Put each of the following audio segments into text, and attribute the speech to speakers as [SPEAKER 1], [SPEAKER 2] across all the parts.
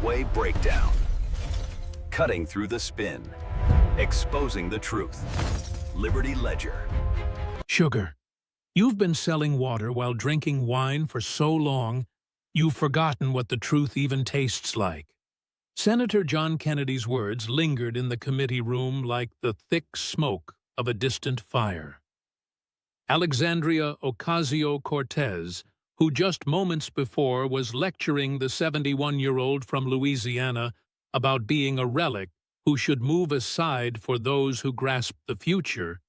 [SPEAKER 1] midway breakdown. Cutting through the spin. Exposing the truth. Liberty Ledger.
[SPEAKER 2] Sugar, you've been selling water while drinking wine for so long, you've forgotten what the truth even tastes like. Senator John Kennedy's words lingered in the committee room like the thick smoke of a distant fire. Alexandria Ocasio-Cortez, who just moments before was lecturing the 71-year-old from Louisiana about being a relic who should move aside for those who grasp the future,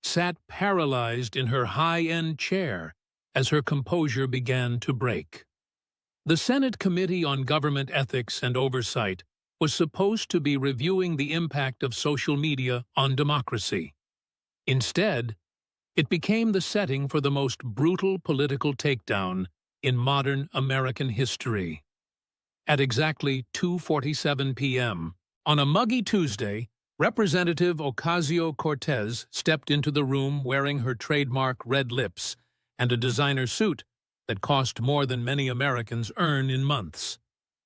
[SPEAKER 2] sat paralyzed in her high-end chair as her composure began to break. The Senate Committee on Government Ethics and Oversight was supposed to be reviewing the impact of social media on democracy. Instead, it became the setting for the most brutal political takedown in modern American history. At exactly 2:47 p.m., on a muggy Tuesday, Representative Ocasio-Cortez stepped into the room wearing her trademark red lips and a designer suit that cost more than many Americans earn in months.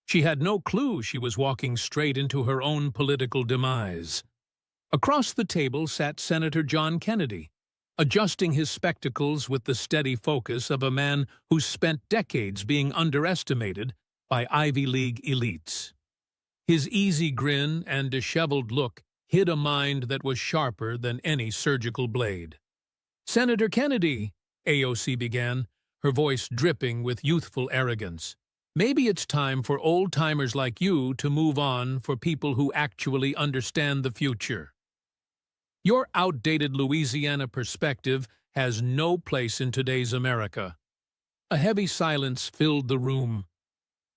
[SPEAKER 2] She had no clue she was walking straight into her own political demise. Across the table sat Senator John Kennedy, adjusting his spectacles with the steady focus of a man who spent decades being underestimated by Ivy League elites. His easy grin and disheveled look hid a mind that was sharper than any surgical blade. "Senator Kennedy," AOC began, her voice dripping with youthful arrogance, "maybe it's time for old-timers like you to move on for people who actually understand the future. Your outdated Louisiana perspective has no place in today's America." A heavy silence filled the room.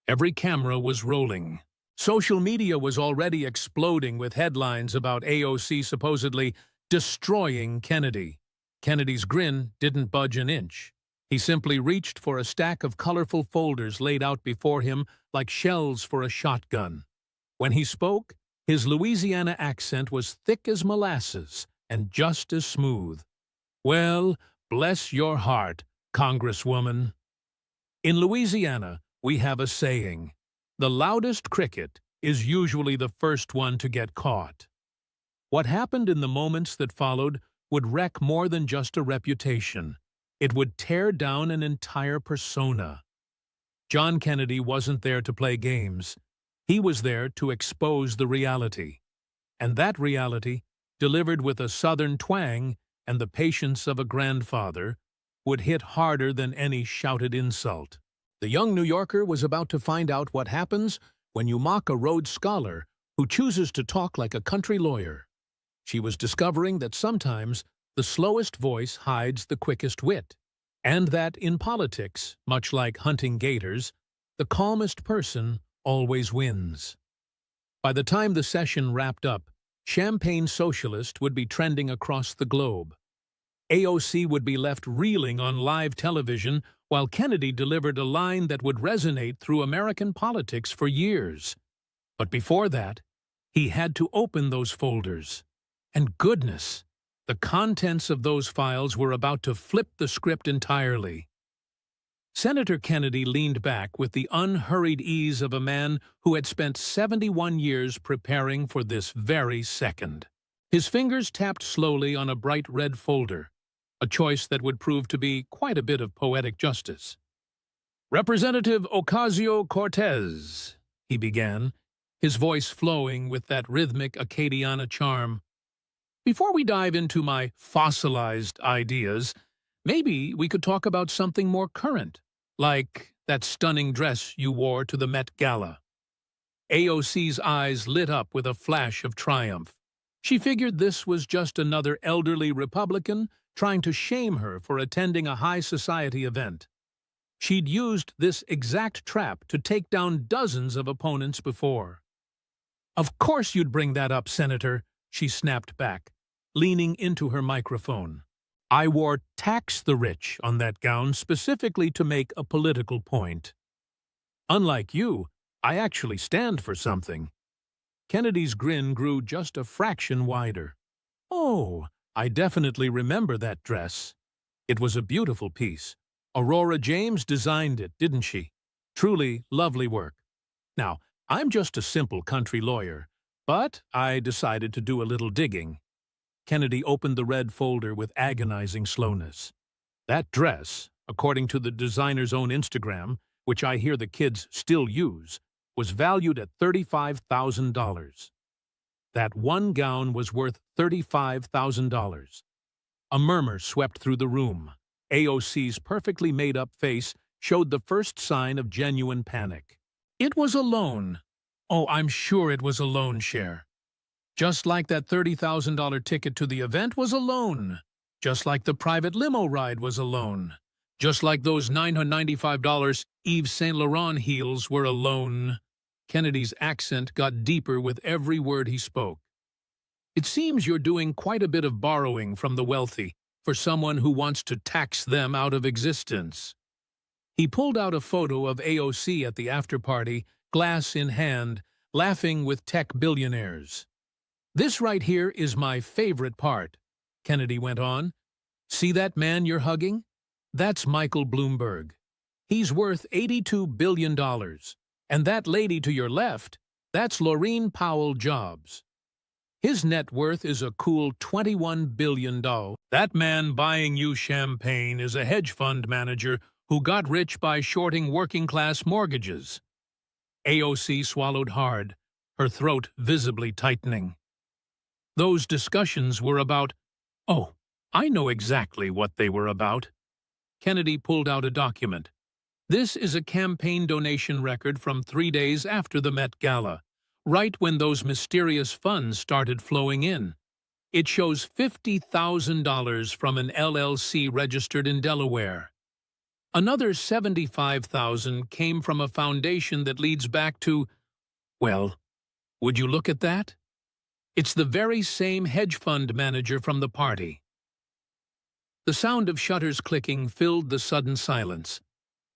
[SPEAKER 2] Every camera was rolling. Social media was already exploding with headlines about AOC supposedly destroying Kennedy. Kennedy's grin didn't budge an inch. He simply reached for a stack of colorful folders laid out before him like shells for a shotgun. When he spoke, his Louisiana accent was thick as molasses and just as smooth. "Well, bless your heart, Congresswoman. In Louisiana, we have a saying, the loudest cricket is usually the first one to get caught." What happened in the moments that followed would wreck more than just a reputation. It would tear down an entire persona. John Kennedy wasn't there to play games. He was there to expose the reality. And that reality, delivered with a Southern twang and the patience of a grandfather, would hit harder than any shouted insult. The young New Yorker was about to find out what happens when you mock a Rhodes Scholar who chooses to talk like a country lawyer. She was discovering that sometimes the slowest voice hides the quickest wit, and that in politics, much like hunting gators, the calmest person always wins. By the time the session wrapped up, Champagne Socialist would be trending across the globe. AOC would be left reeling on live television while Kennedy delivered a line that would resonate through American politics for years. But before that, he had to open those folders. And goodness, the contents of those files were about to flip the script entirely. Senator Kennedy leaned back with the unhurried ease of a man who had spent 71 years preparing for this very second. His fingers tapped slowly on a bright red folder, a choice that would prove to be quite a bit of poetic justice. "Representative Ocasio-Cortez," he began, his voice flowing with that rhythmic Acadiana charm. "Before we dive into my fossilized ideas, maybe we could talk about something more current, like that stunning dress you wore to the Met Gala." AOC's eyes lit up with a flash of triumph. She figured this was just another elderly Republican trying to shame her for attending a high society event. She'd used this exact trap to take down dozens of opponents before. "Of course you'd bring that up, Senator," she snapped back, leaning into her microphone. "I wore 'tax the rich' on that gown specifically to make a political point. Unlike you, I actually stand for something." Kennedy's grin grew just a fraction wider. "Oh, I definitely remember that dress. It was a beautiful piece. Aurora James designed it, didn't she? Truly lovely work. Now, I'm just a simple country lawyer, but I decided to do a little digging. Kennedy opened the red folder with agonizing slowness. That dress, according to the designer's own Instagram, which I hear the kids still use, was valued at $35,000. That one gown was worth $35,000. A murmur swept through the room. AOC's perfectly made-up face showed the first sign of genuine panic. It was a loan. Oh, I'm sure it was a loan share. Just like that $30,000 ticket to the event was a loan. Just like the private limo ride was a loan. Just like those $995 Yves Saint Laurent heels were a loan. Kennedy's accent got deeper with every word he spoke. It seems you're doing quite a bit of borrowing from the wealthy for someone who wants to tax them out of existence. He pulled out a photo of AOC at the after-party, glass in hand, laughing with tech billionaires. "This right here is my favorite part," Kennedy went on. "See that man you're hugging? That's Michael Bloomberg. He's worth $82 billion. And that lady to your left, that's Laurene Powell Jobs. His net worth is a cool $21 billion. That man buying you champagne is a hedge fund manager who got rich by shorting working-class mortgages." AOC swallowed hard, her throat visibly tightening. Those discussions were about— Oh, I know exactly what they were about. Kennedy pulled out a document. This is a campaign donation record from 3 days after the Met Gala, right when those mysterious funds started flowing in. It shows $50,000 from an LLC registered in Delaware. Another $75,000 came from a foundation that leads back to— well, would you look at that? It's the very same hedge fund manager from the party. The sound of shutters clicking filled the sudden silence.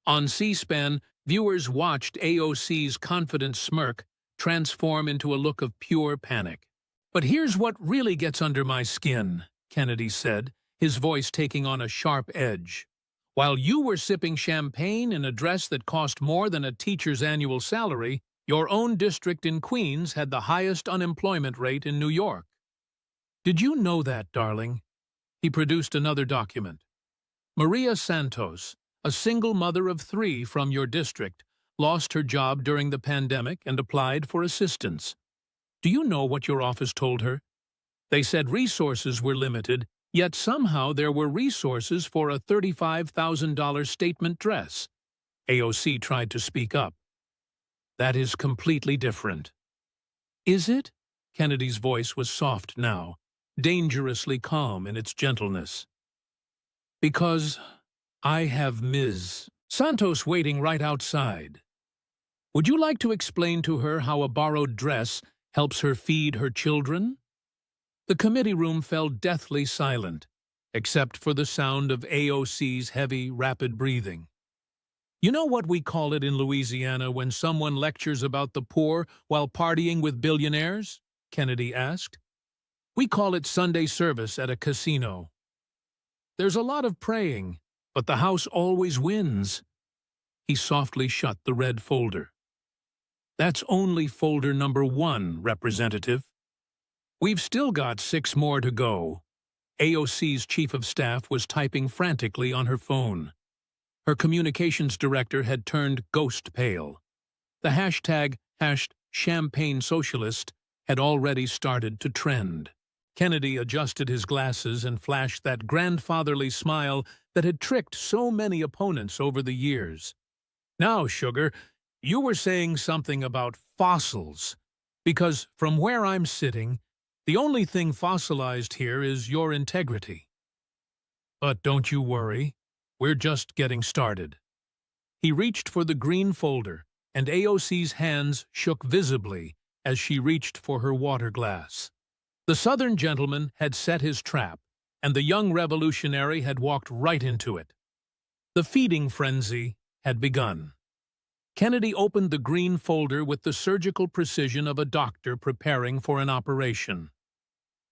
[SPEAKER 2] On C-SPAN, viewers watched AOC's confident smirk transform into a look of pure panic. "But here's what really gets under my skin," Kennedy said, his voice taking on a sharp edge. "While you were sipping champagne in a dress that cost more than a teacher's annual salary, your own district in Queens had the highest unemployment rate in New York. Did you know that, darling?" He produced another document. "Maria Santos, a single mother of 3 from your district, lost her job during the pandemic and applied for assistance. Do you know what your office told her? They said resources were limited, yet somehow there were resources for a $35,000 statement dress." AOC tried to speak up. "That is completely different." "Is it?" Kennedy's voice was soft now, dangerously calm in its gentleness. "Because I have Ms. Santos waiting right outside. Would you like to explain to her how a borrowed dress helps her feed her children?" The committee room fell deathly silent, except for the sound of AOC's heavy, rapid breathing. "You know what we call it in Louisiana when someone lectures about the poor while partying with billionaires?" Kennedy asked. "We call it Sunday service at a casino. There's a lot of praying, but the house always wins." He softly shut the red folder. "That's only folder number 1, Representative. We've still got 6 more to go." AOC's chief of staff was typing frantically on her phone. Her communications director had turned ghost pale. The hashtag #Champagne Socialist had already started to trend. Kennedy adjusted his glasses and flashed that grandfatherly smile that had tricked so many opponents over the years. "Now, sugar, you were saying something about fossils, because from where I'm sitting, the only thing fossilized here is your integrity. But don't you worry, we're just getting started." He reached for the green folder, and AOC's hands shook visibly as she reached for her water glass. The Southern gentleman had set his trap, and the young revolutionary had walked right into it. The feeding frenzy had begun. Kennedy opened the green folder with the surgical precision of a doctor preparing for an operation.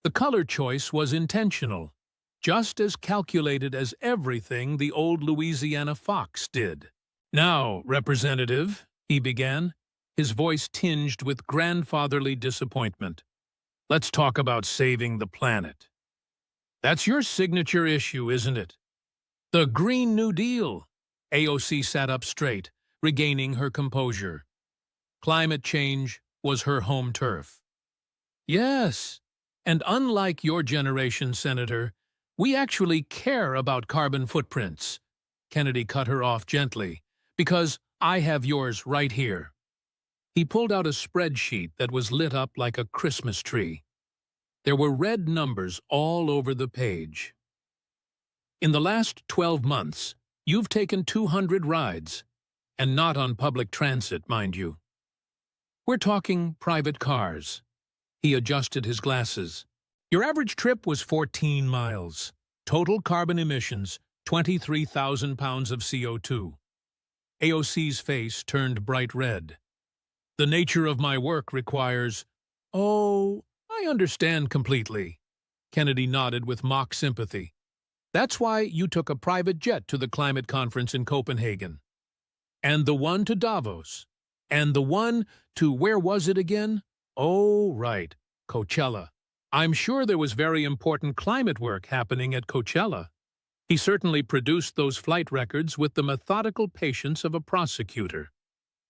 [SPEAKER 2] The color choice was intentional, just as calculated as everything the old Louisiana fox did. "Now, Representative," he began, his voice tinged with grandfatherly disappointment. Let's talk about saving the planet. That's your signature issue, isn't it? The Green New Deal. AOC sat up straight, regaining her composure. Climate change was her home turf. Yes, and unlike your generation, Senator, we actually care about carbon footprints. Kennedy cut her off gently, because I have yours right here. He pulled out a spreadsheet that was lit up like a Christmas tree. There were red numbers all over the page. In the last 12 months, you've taken 200 rides, and not on public transit, mind you. We're talking private cars. He adjusted his glasses. Your average trip was 14 miles. Total carbon emissions, 23,000 pounds of CO2. AOC's face turned bright red. The nature of my work requires... Oh, I understand completely. Kennedy nodded with mock sympathy. That's why you took a private jet to the climate conference in Copenhagen. And the one to Davos. And the one to where was it again? Oh, right, Coachella. I'm sure there was very important climate work happening at Coachella. He certainly produced those flight records with the methodical patience of a prosecutor.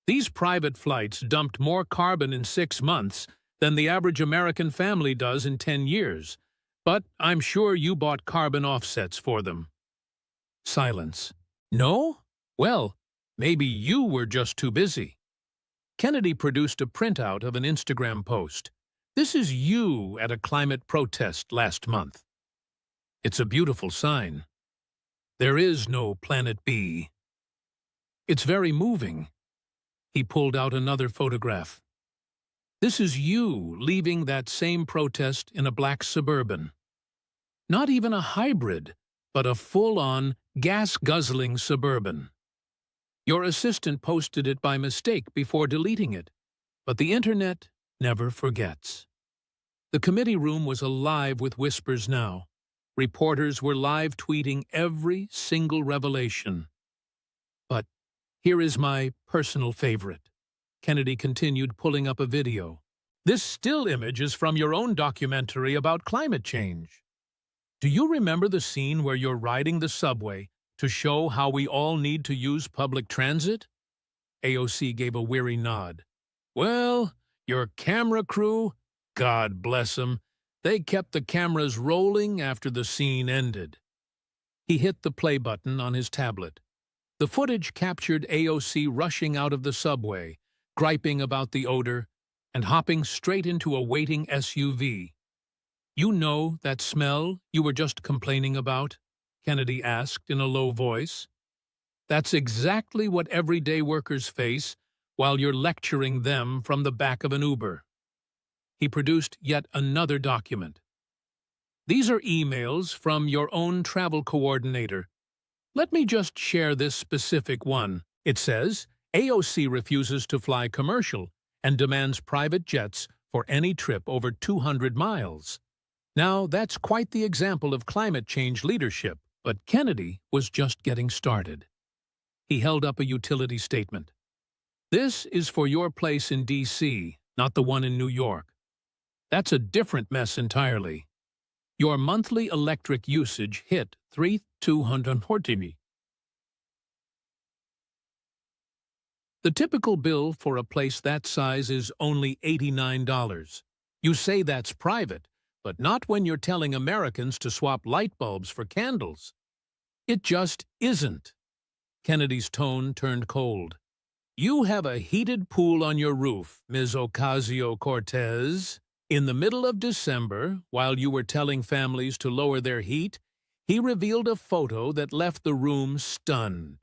[SPEAKER 2] These private flights dumped more carbon in 6 months than the average American family does in 10 years. But I'm sure you bought carbon offsets for them. Silence. No? Well, maybe you were just too busy. Kennedy produced a printout of an Instagram post. This is you at a climate protest last month. It's a beautiful sign. There is no Planet B. It's very moving. He pulled out another photograph. This is you leaving that same protest in a black Suburban. Not even a hybrid, but a full-on, gas-guzzling Suburban. Your assistant posted it by mistake before deleting it, but the internet never forgets. The committee room was alive with whispers now. Reporters were live tweeting every single revelation. But here is my personal favorite. Kennedy continued, pulling up a video. This still image is from your own documentary about climate change. Do you remember the scene where you're riding the subway to show how we all need to use public transit? AOC gave a weary nod. Well, your camera crew, God bless them, they kept the cameras rolling after the scene ended. He hit the play button on his tablet. The footage captured AOC rushing out of the subway, griping about the odor, and hopping straight into a waiting SUV. You know that smell you were just complaining about? Kennedy asked in a low voice. That's exactly what everyday workers face while you're lecturing them from the back of an Uber. He produced yet another document. These are emails from your own travel coordinator. Let me just share this specific one. It says, AOC refuses to fly commercial and demands private jets for any trip over 200 miles. Now, that's quite the example of climate change leadership, but Kennedy was just getting started. He held up a utility statement. This is for your place in D.C., not the one in New York. That's a different mess entirely. Your monthly electric usage hit 3,240. The typical bill for a place that size is only $89. You say that's private, but not when you're telling Americans to swap light bulbs for candles. It just isn't. Kennedy's tone turned cold. You have a heated pool on your roof, Ms. Ocasio-Cortez. In the middle of December, while you were telling families to lower their heat, he revealed a photo that left the room stunned.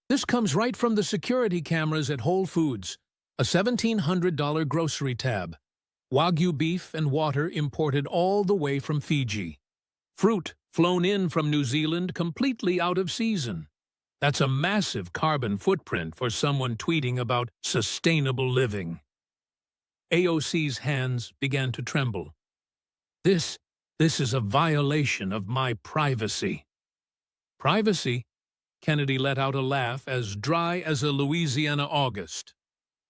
[SPEAKER 2] This comes right from the security cameras at Whole Foods, a $1,700 grocery tab. Wagyu beef and water imported all the way from Fiji. Fruit flown in from New Zealand completely out of season. That's a massive carbon footprint for someone tweeting about sustainable living. AOC's hands began to tremble. This is a violation of my privacy. Privacy? Kennedy let out a laugh as dry as a Louisiana August.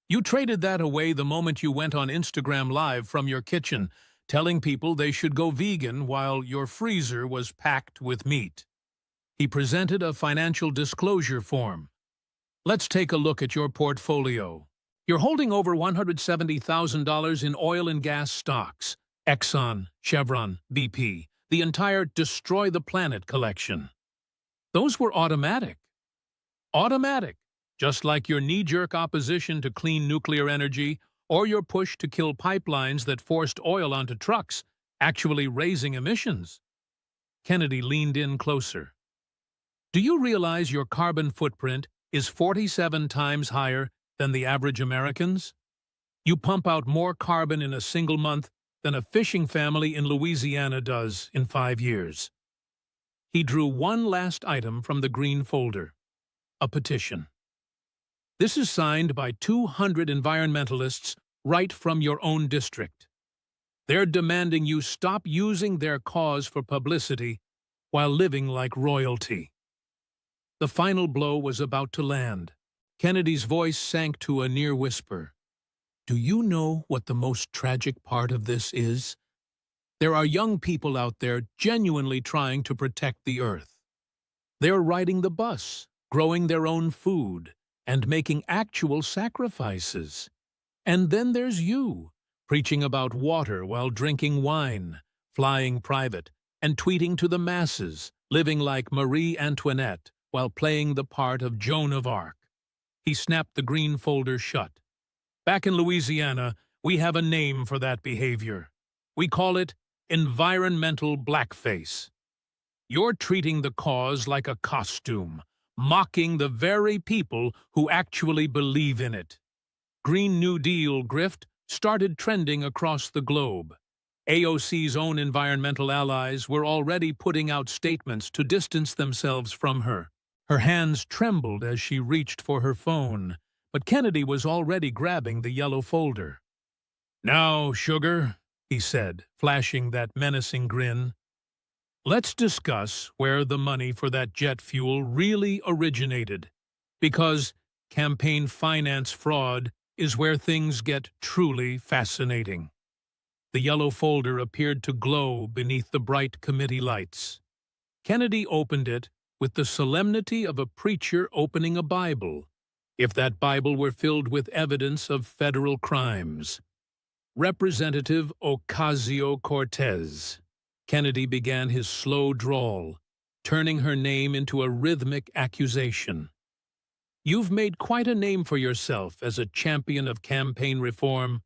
[SPEAKER 2] You traded that away the moment you went on Instagram Live from your kitchen, telling people they should go vegan while your freezer was packed with meat. He presented a financial disclosure form. Let's take a look at your portfolio. You're holding over $170,000 in oil and gas stocks. Exxon, Chevron, BP, the entire Destroy the Planet collection. Those were automatic. Automatic, just like your knee-jerk opposition to clean nuclear energy or your push to kill pipelines that forced oil onto trucks, actually raising emissions. Kennedy leaned in closer. Do you realize your carbon footprint is 47 times higher than the average American's? You pump out more carbon in a single month than a fishing family in Louisiana does in 5 years. He drew one last item from the green folder, a petition. This is signed by 200 environmentalists right from your own district. They're demanding you stop using their cause for publicity while living like royalty. The final blow was about to land. Kennedy's voice sank to a near whisper. Do you know what the most tragic part of this is? There are young people out there genuinely trying to protect the earth. They're riding the bus, growing their own food, and making actual sacrifices. And then there's you, preaching about water while drinking wine, flying private, and tweeting to the masses, living like Marie Antoinette while playing the part of Joan of Arc. He snapped the green folder shut. Back in Louisiana, we have a name for that behavior. We call it environmental blackface. You're treating the cause like a costume, mocking the very people who actually believe in it. Green New Deal grift started trending across the globe. AOC's own environmental allies were already putting out statements to distance themselves from her. Her hands trembled as she reached for her phone, but Kennedy was already grabbing the yellow folder. Now, sugar, he said, flashing that menacing grin. Let's discuss where the money for that jet fuel really originated, because campaign finance fraud is where things get truly fascinating. The yellow folder appeared to glow beneath the bright committee lights. Kennedy opened it with the solemnity of a preacher opening a Bible, if that Bible were filled with evidence of federal crimes. Representative Ocasio-Cortez. Kennedy began his slow drawl, turning her name into a rhythmic accusation. You've made quite a name for yourself as a champion of campaign reform,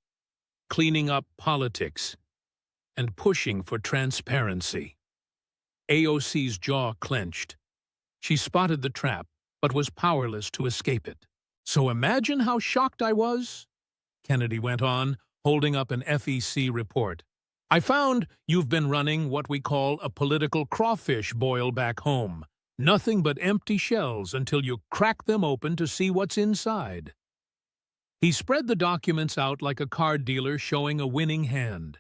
[SPEAKER 2] cleaning up politics, and pushing for transparency. AOC's jaw clenched. She spotted the trap, but was powerless to escape it. So imagine how shocked I was, Kennedy went on, holding up an FEC report. I found you've been running what we call a political crawfish boil back home. Nothing but empty shells until you crack them open to see what's inside. He spread the documents out like a card dealer showing a winning hand.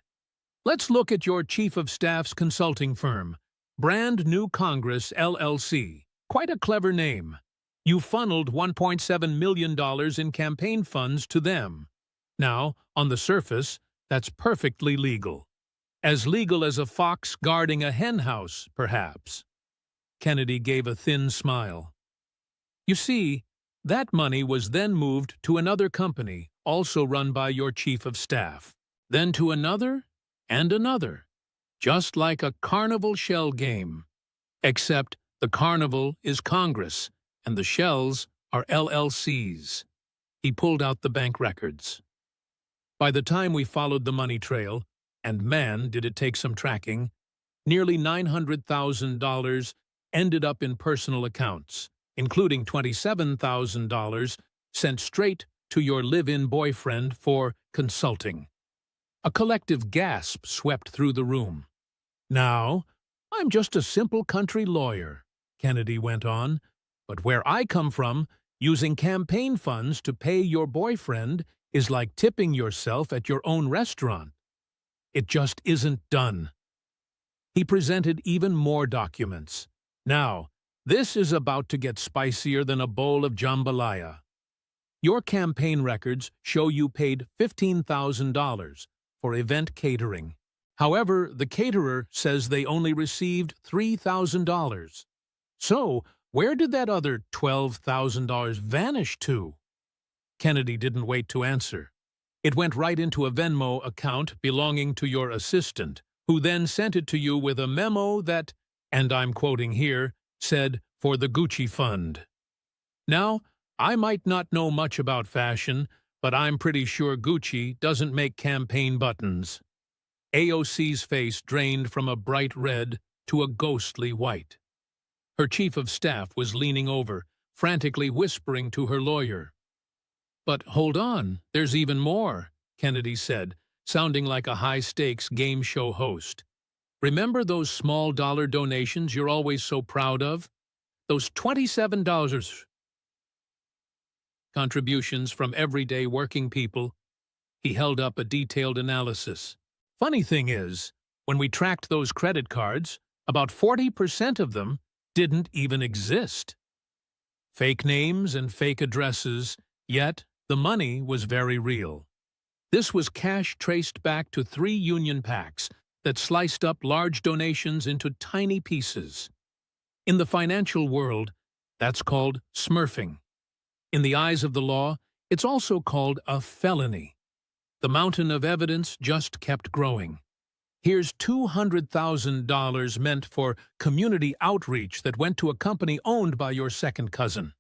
[SPEAKER 2] Let's look at your Chief of Staff's consulting firm, Brand New Congress, LLC. Quite a clever name. You funneled $1.7 million in campaign funds to them. Now, on the surface, that's perfectly legal. As legal as a fox guarding a henhouse, perhaps. Kennedy gave a thin smile. You see, that money was then moved to another company, also run by your Chief of Staff. Then to another, and another. Just like a carnival shell game. Except the carnival is Congress, and the shells are LLCs. He pulled out the bank records. By the time we followed the money trail, and man, did it take some tracking, nearly $900,000 ended up in personal accounts, including $27,000 sent straight to your live-in boyfriend for consulting. A collective gasp swept through the room. Now, I'm just a simple country lawyer, Kennedy went on, but where I come from, using campaign funds to pay your boyfriend is like tipping yourself at your own restaurant. It just isn't done. He presented even more documents. Now, this is about to get spicier than a bowl of jambalaya. Your campaign records show you paid $15,000 for event catering. However, the caterer says they only received $3,000. So, where did that other $12,000 vanish to? Kennedy didn't wait to answer. It went right into a Venmo account belonging to your assistant, who then sent it to you with a memo that, and I'm quoting here, said, "For the Gucci Fund." Now, I might not know much about fashion, but I'm pretty sure Gucci doesn't make campaign buttons. AOC's face drained from a bright red to a ghostly white. Her chief of staff was leaning over, frantically whispering to her lawyer. "But hold on, there's even more," Kennedy said, sounding like a high-stakes game show host. "Remember those small-dollar donations you're always so proud of? Those $27 contributions from everyday working people?" He held up a detailed analysis. "Funny thing is, when we tracked those credit cards, about 40% of them didn't even exist. Fake names and fake addresses, yet the money was very real. This was cash traced back to 3 union PACs that sliced up large donations into tiny pieces. In the financial world, that's called smurfing. In the eyes of the law, it's also called a felony. The mountain of evidence just kept growing. Here's $200,000 meant for community outreach that went to a company owned by your second cousin.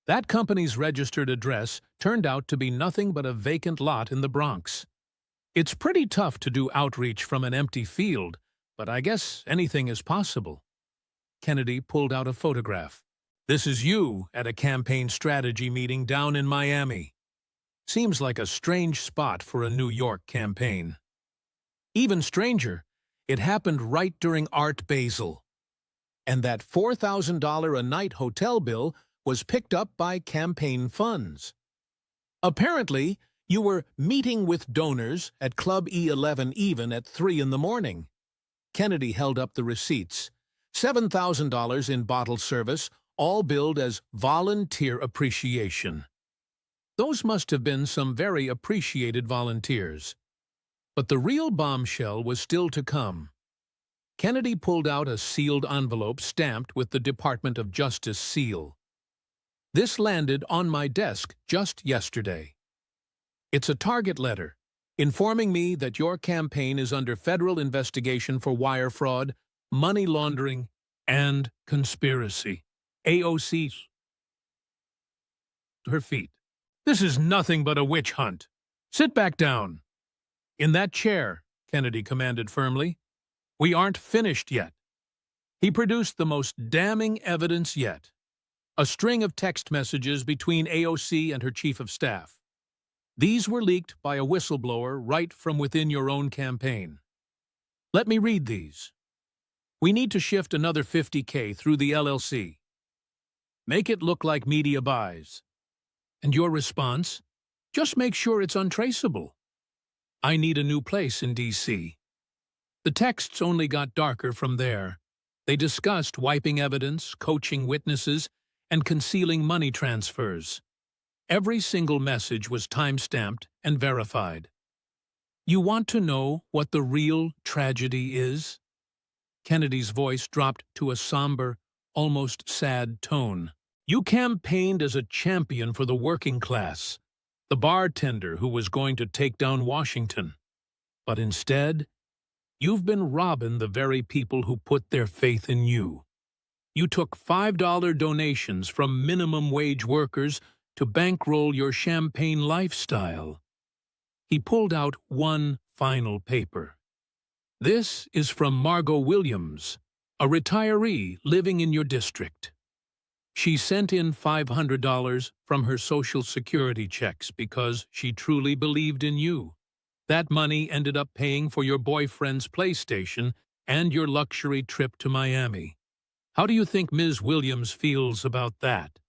[SPEAKER 2] That company's registered address turned out to be nothing but a vacant lot in the Bronx. It's pretty tough to do outreach from an empty field, but I guess anything is possible." Kennedy pulled out a photograph. "This is you at a campaign strategy meeting down in Miami. Seems like a strange spot for a New York campaign. Even stranger, it happened right during Art Basel. And that $4,000 a night hotel bill was picked up by campaign funds. Apparently, you were meeting with donors at Club E11 even at 3 in the morning. Kennedy held up the receipts. $7,000 in bottle service, all billed as volunteer appreciation. Those must have been some very appreciated volunteers. But the real bombshell was still to come. Kennedy pulled out a sealed envelope stamped with the Department of Justice seal. "This landed on my desk just yesterday. It's a target letter, informing me that your campaign is under federal investigation for wire fraud, money laundering, and conspiracy." AOC her feet. "This is nothing but a witch hunt. Sit back down." "In that chair," Kennedy commanded firmly. "We aren't finished yet." He produced the most damning evidence yet. A string of text messages between AOC and her chief of staff. These were leaked by a whistleblower right from within your own campaign. Let me read these. "We need to shift another $50K through the LLC. Make it look like media buys." And your response? "Just make sure it's untraceable. I need a new place in D.C. The texts only got darker from there. They discussed wiping evidence, coaching witnesses, and concealing money transfers. Every single message was time-stamped and verified. "You want to know what the real tragedy is?" Kennedy's voice dropped to a somber, almost sad tone. "You campaigned as a champion for the working class, the bartender who was going to take down Washington. But instead, you've been robbing the very people who put their faith in you. You took $5 donations from minimum wage workers to bankroll your champagne lifestyle." He pulled out one final paper. "This is from Margot Williams, a retiree living in your district. She sent in $500 from her Social Security checks because she truly believed in you. That money ended up paying for your boyfriend's PlayStation and your luxury trip to Miami. How do you think Ms. Williams feels about that?"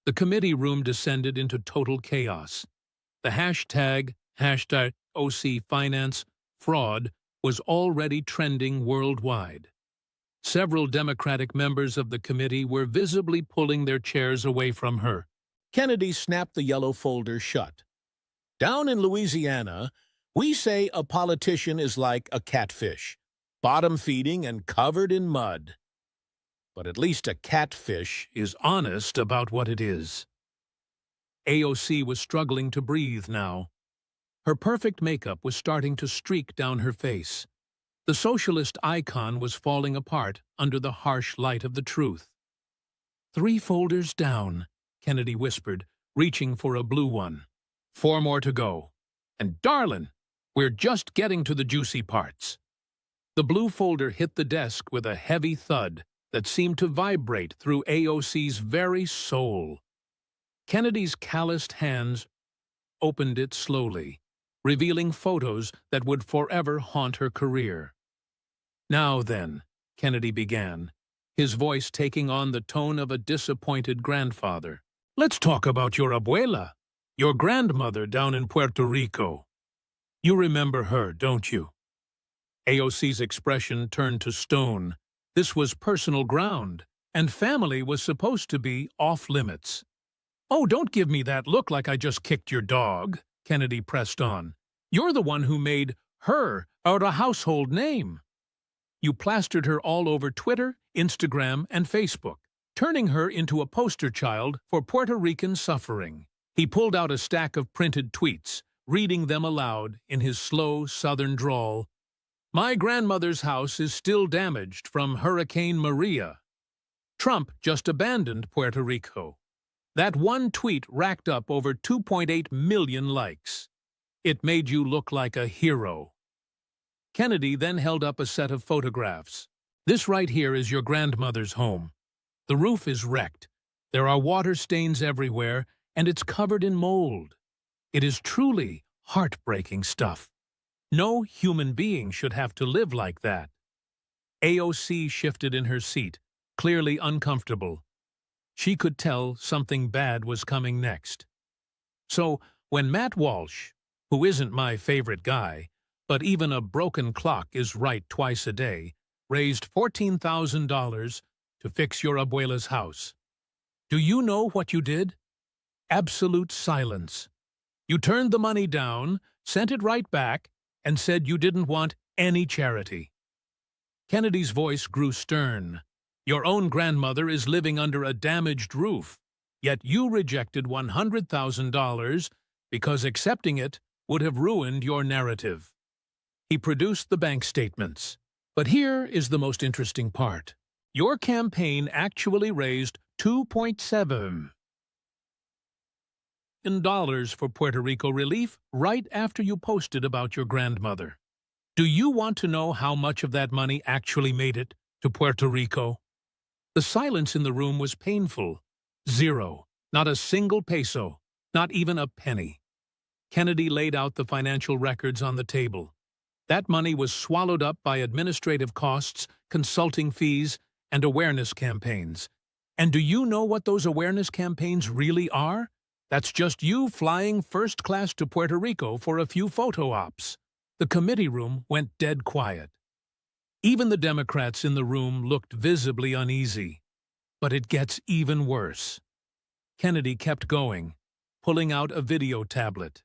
[SPEAKER 2] The committee room descended into total chaos. The hashtag OC Finance Fraud was already trending worldwide. Several Democratic members of the committee were visibly pulling their chairs away from her.
[SPEAKER 3] Kennedy snapped the yellow folder shut. Down in Louisiana, we say a politician is like a catfish, bottom-feeding and covered in mud. But at least a catfish is honest about what it is. AOC was struggling to breathe now. Her perfect makeup was starting to streak down her face. The socialist icon was falling apart under the harsh light of the truth. 3 folders down, Kennedy whispered, reaching for a blue one. 4 more to go. And darlin', we're just getting to the juicy parts. The blue folder hit the desk with a heavy thud that seemed to vibrate through AOC's very soul. Kennedy's calloused hands opened it slowly, revealing photos that would forever haunt her career. Now then, Kennedy began, his voice taking on the tone of a disappointed grandfather. Let's talk about your abuela, your grandmother down in Puerto Rico. You remember her, don't you? AOC's expression turned to stone. This was personal ground, and family was supposed to be off limits. Oh, don't give me that look like I just kicked your dog, Kennedy pressed on. You're the one who made her out a household name. You plastered her all over Twitter, Instagram, and Facebook, turning her into a poster child for Puerto Rican suffering. He pulled out a stack of printed tweets, reading them aloud in his slow southern drawl. My grandmother's house is still damaged from Hurricane Maria. Trump just abandoned Puerto Rico. That one tweet racked up over 2.8 million likes. It made you look like a hero. Kennedy then held up a set of photographs. This right here is your grandmother's home. The roof is wrecked. There are water stains everywhere, and it's covered in mold. It is truly heartbreaking stuff. No human being should have to live like that. AOC shifted in her seat, clearly uncomfortable. She could tell something bad was coming next. So, when Matt Walsh, who isn't my favorite guy, but even a broken clock is right twice a day, raised $14,000 to fix your abuela's house, do you know what you did? Absolute silence. You turned the money down, sent it right back, and said you didn't want any charity. Kennedy's voice grew stern. Your own grandmother is living under a damaged roof, yet you rejected $100,000 because accepting it would have ruined your narrative. He produced the bank statements. But here is the most interesting part. Your campaign actually raised $2.7 million for Puerto Rico relief right after you posted about your grandmother. Do you want to know how much of that money actually made it to Puerto Rico? The silence in the room was painful. 0. Not a single peso. Not even a penny. Kennedy laid out the financial records on the table. That money was swallowed up by administrative costs, consulting fees, and awareness campaigns. And do you know what those awareness campaigns really are? That's just you flying first class to Puerto Rico for a few photo ops. The committee room went dead quiet. Even the Democrats in the room looked visibly uneasy. But it gets even worse. Kennedy kept going, pulling out a video tablet.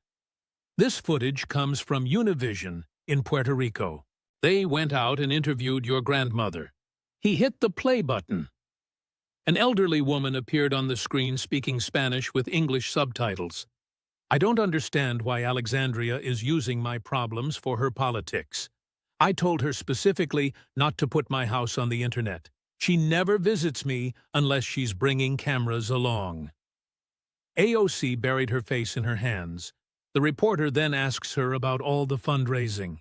[SPEAKER 3] This footage comes from Univision in Puerto Rico. They went out and interviewed your grandmother. He hit the play button. An elderly woman appeared on the screen speaking Spanish with English subtitles. I don't understand why Alexandria is using my problems for her politics. I told her specifically not to put my house on the internet. She never visits me unless she's bringing cameras along. AOC buried her face in her hands. The reporter then asks her about all the fundraising.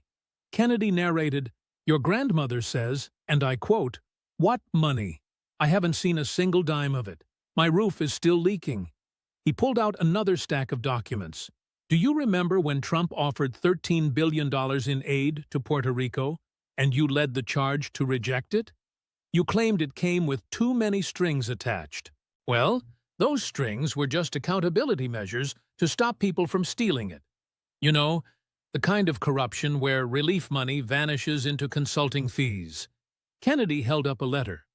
[SPEAKER 3] Kennedy narrated, your grandmother says, and I quote, what money? I haven't seen a single dime of it. My roof is still leaking. He pulled out another stack of documents. Do you remember when Trump offered $13 billion in aid to Puerto Rico, and you led the charge to reject it? You claimed it came with too many strings attached. Well, those strings were just accountability measures to stop people from stealing it. You know, the kind of corruption where relief money vanishes into consulting fees. Kennedy held up a letter.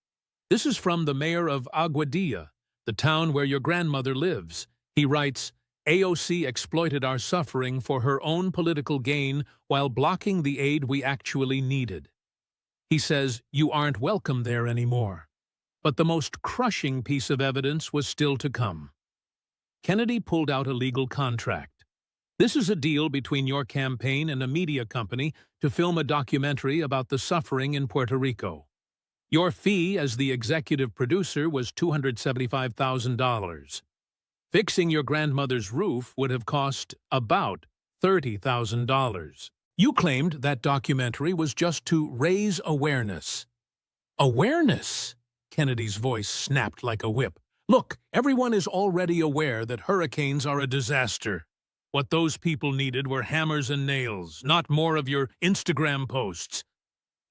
[SPEAKER 3] This is from the mayor of Aguadilla, the town where your grandmother lives,
[SPEAKER 2] He writes, AOC exploited our suffering for her own political gain while blocking the aid we actually needed. He says, you aren't welcome there anymore. But the most crushing piece of evidence was still to come. Kennedy pulled out a legal contract. This is a deal between your campaign and a media company to film a documentary about the suffering in Puerto Rico. Your fee as the executive producer was $275,000. Fixing your grandmother's roof would have cost about $30,000. You claimed that documentary was just to raise awareness. Awareness? Kennedy's voice snapped like a whip. Look, everyone is already aware that hurricanes are a disaster. What those people needed were hammers and nails, not more of your Instagram posts.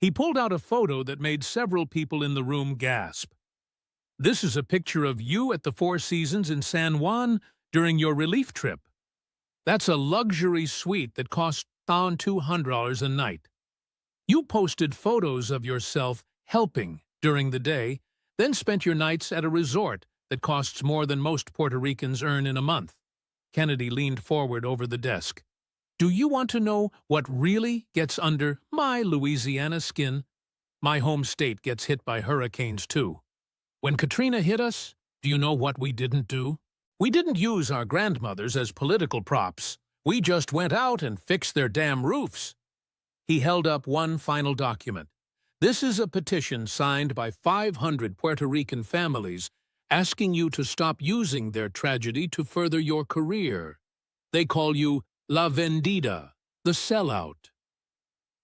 [SPEAKER 2] He pulled out a photo that made several people in the room gasp. This is a picture of you at the Four Seasons in San Juan during your relief trip. That's a luxury suite that cost $200 a night. You posted photos of yourself helping during the day, then spent your nights at a resort that costs more than most Puerto Ricans earn in a month. Kennedy leaned forward over the desk. Do you want to know what really gets under my Louisiana skin? My home state gets hit by hurricanes too. When Katrina hit us, do you know what we didn't do? We didn't use our grandmothers as political props. We just went out and fixed their damn roofs. He held up one final document. This is a petition signed by 500 Puerto Rican families asking you to stop using their tragedy to further your career. They call you La Vendida, the sellout.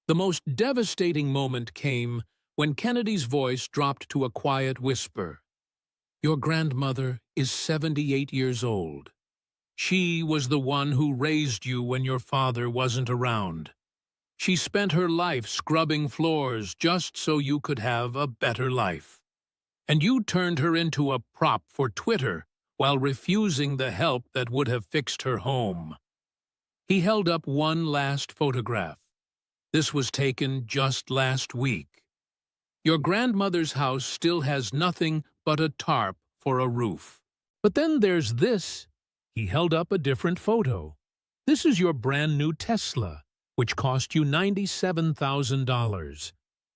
[SPEAKER 2] The most devastating moment came when Kennedy's voice dropped to a quiet whisper. Your grandmother is 78 years old. She was the one who raised you when your father wasn't around. She spent her life scrubbing floors just so you could have a better life. And you turned her into a prop for Twitter while refusing the help that would have fixed her home. He held up one last photograph. This was taken just last week. Your grandmother's house still has nothing but a tarp for a roof. But then there's this. He held up a different photo. This is your brand new Tesla, which cost you $97,000.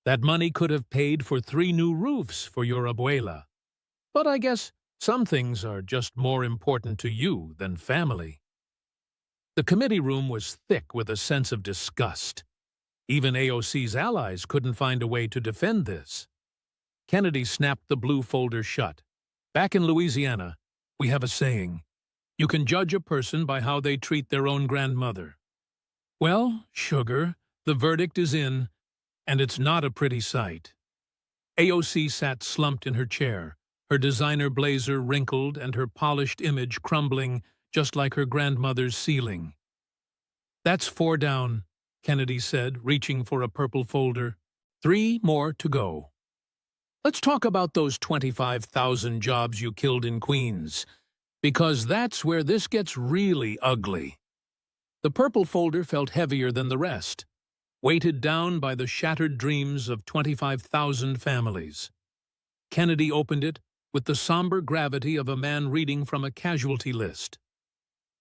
[SPEAKER 2] That money could have paid for 3 new roofs for your abuela. But I guess some things are just more important to you than family. The committee room was thick with a sense of disgust. Even AOC's allies couldn't find a way to defend this. Kennedy snapped the blue folder shut. Back in Louisiana, we have a saying. You can judge a person by how they treat their own grandmother. Well, sugar, the verdict is in, and it's not a pretty sight. AOC sat slumped in her chair, her designer blazer wrinkled and her polished image crumbling just like her grandmother's ceiling. That's 4 down, Kennedy said, reaching for a purple folder. 3 more to go. Let's talk about those 25,000 jobs you killed in Queens, because that's where this gets really ugly. The purple folder felt heavier than the rest, weighted down by the shattered dreams of 25,000 families. Kennedy opened it with the somber gravity of a man reading from a casualty list.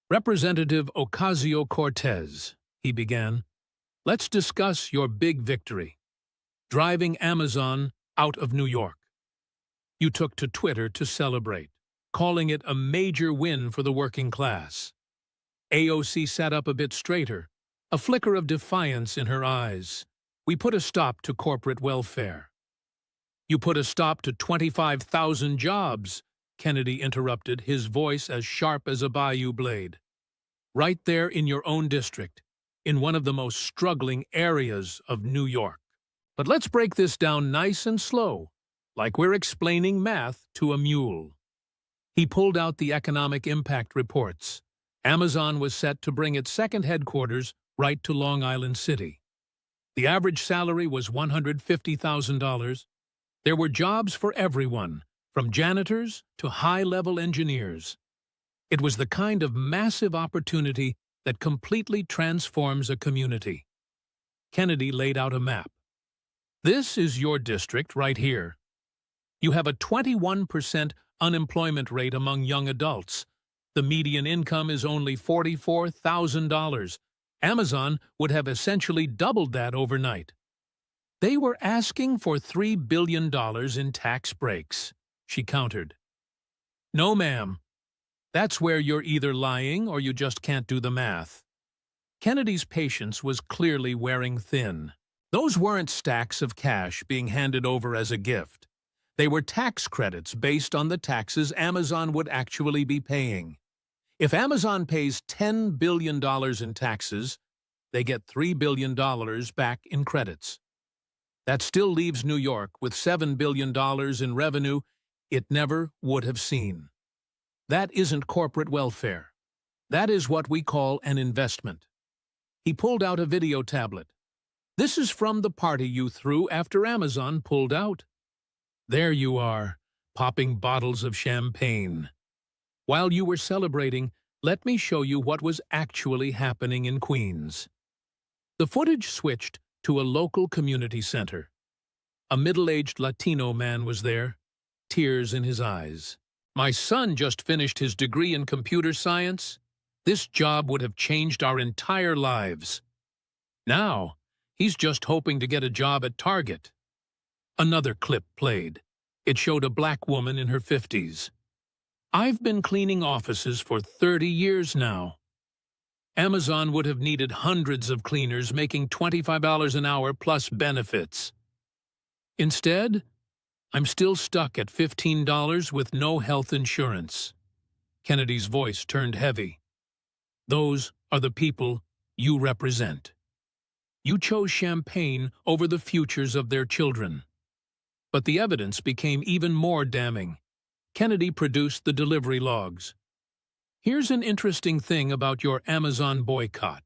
[SPEAKER 2] Representative Ocasio-Cortez, he began, let's discuss your big victory, driving Amazon out of New York. You took to Twitter to celebrate, calling it a major win for the working class. AOC sat up a bit straighter, a flicker of defiance in her eyes. We put a stop to corporate welfare. You put a stop to 25,000 jobs, Kennedy interrupted, his voice as sharp as a bayou blade. Right there in your own district, in one of the most struggling areas of New York. But let's break this down nice and slow, like we're explaining math to a mule. He pulled out the economic impact reports. Amazon was set to bring its second headquarters right to Long Island City. The average salary was $150,000. There were jobs for everyone, from janitors to high-level engineers. It was the kind of massive opportunity that completely transforms a community. Kennedy laid out a map. This is your district right here. You have a 21% unemployment rate among young adults, The median income is only $44,000. Amazon would have essentially doubled that overnight. They were asking for $3 billion in tax breaks, she countered. No, ma'am. That's where you're either lying or you just can't do the math. Kennedy's patience was clearly wearing thin. Those weren't stacks of cash being handed over as a gift. They were tax credits based on the taxes Amazon would actually be paying. If Amazon pays $10 billion in taxes, they get $3 billion back in credits. That still leaves New York with $7 billion in revenue it never would have seen. That isn't corporate welfare. That is what we call an investment. He pulled out a video tablet. This is from the party you threw after Amazon pulled out. There you are, popping bottles of champagne. While you were celebrating, let me show you what was actually happening in Queens. The footage switched to a local community center. A middle-aged Latino man was there, tears in his eyes. My son just finished his degree in computer science. This job would have changed our entire lives. Now, he's just hoping to get a job at Target. Another clip played. It showed a black woman in her 50s. I've been cleaning offices for 30 years now. Amazon would have needed hundreds of cleaners making $25 an hour plus benefits. Instead, I'm still stuck at $15 with no health insurance. Kennedy's voice turned heavy. Those are the people you represent. You chose champagne over the futures of their children. But the evidence became even more damning. Kennedy produced the delivery logs. Here's an interesting thing about your Amazon boycott.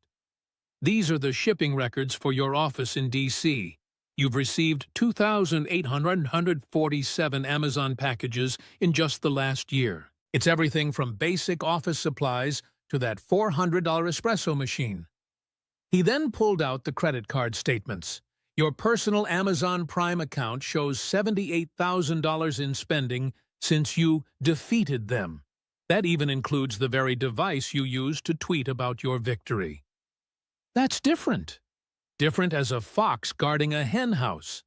[SPEAKER 2] These are the shipping records for your office in D.C. You've received 2,847 Amazon packages in just the last year. It's everything from basic office supplies to that $400 espresso machine. He then pulled out the credit card statements. Your personal Amazon Prime account shows $78,000 in spending since you defeated them. That even includes the very device you used to tweet about your victory. That's different. Different as a fox guarding a hen house.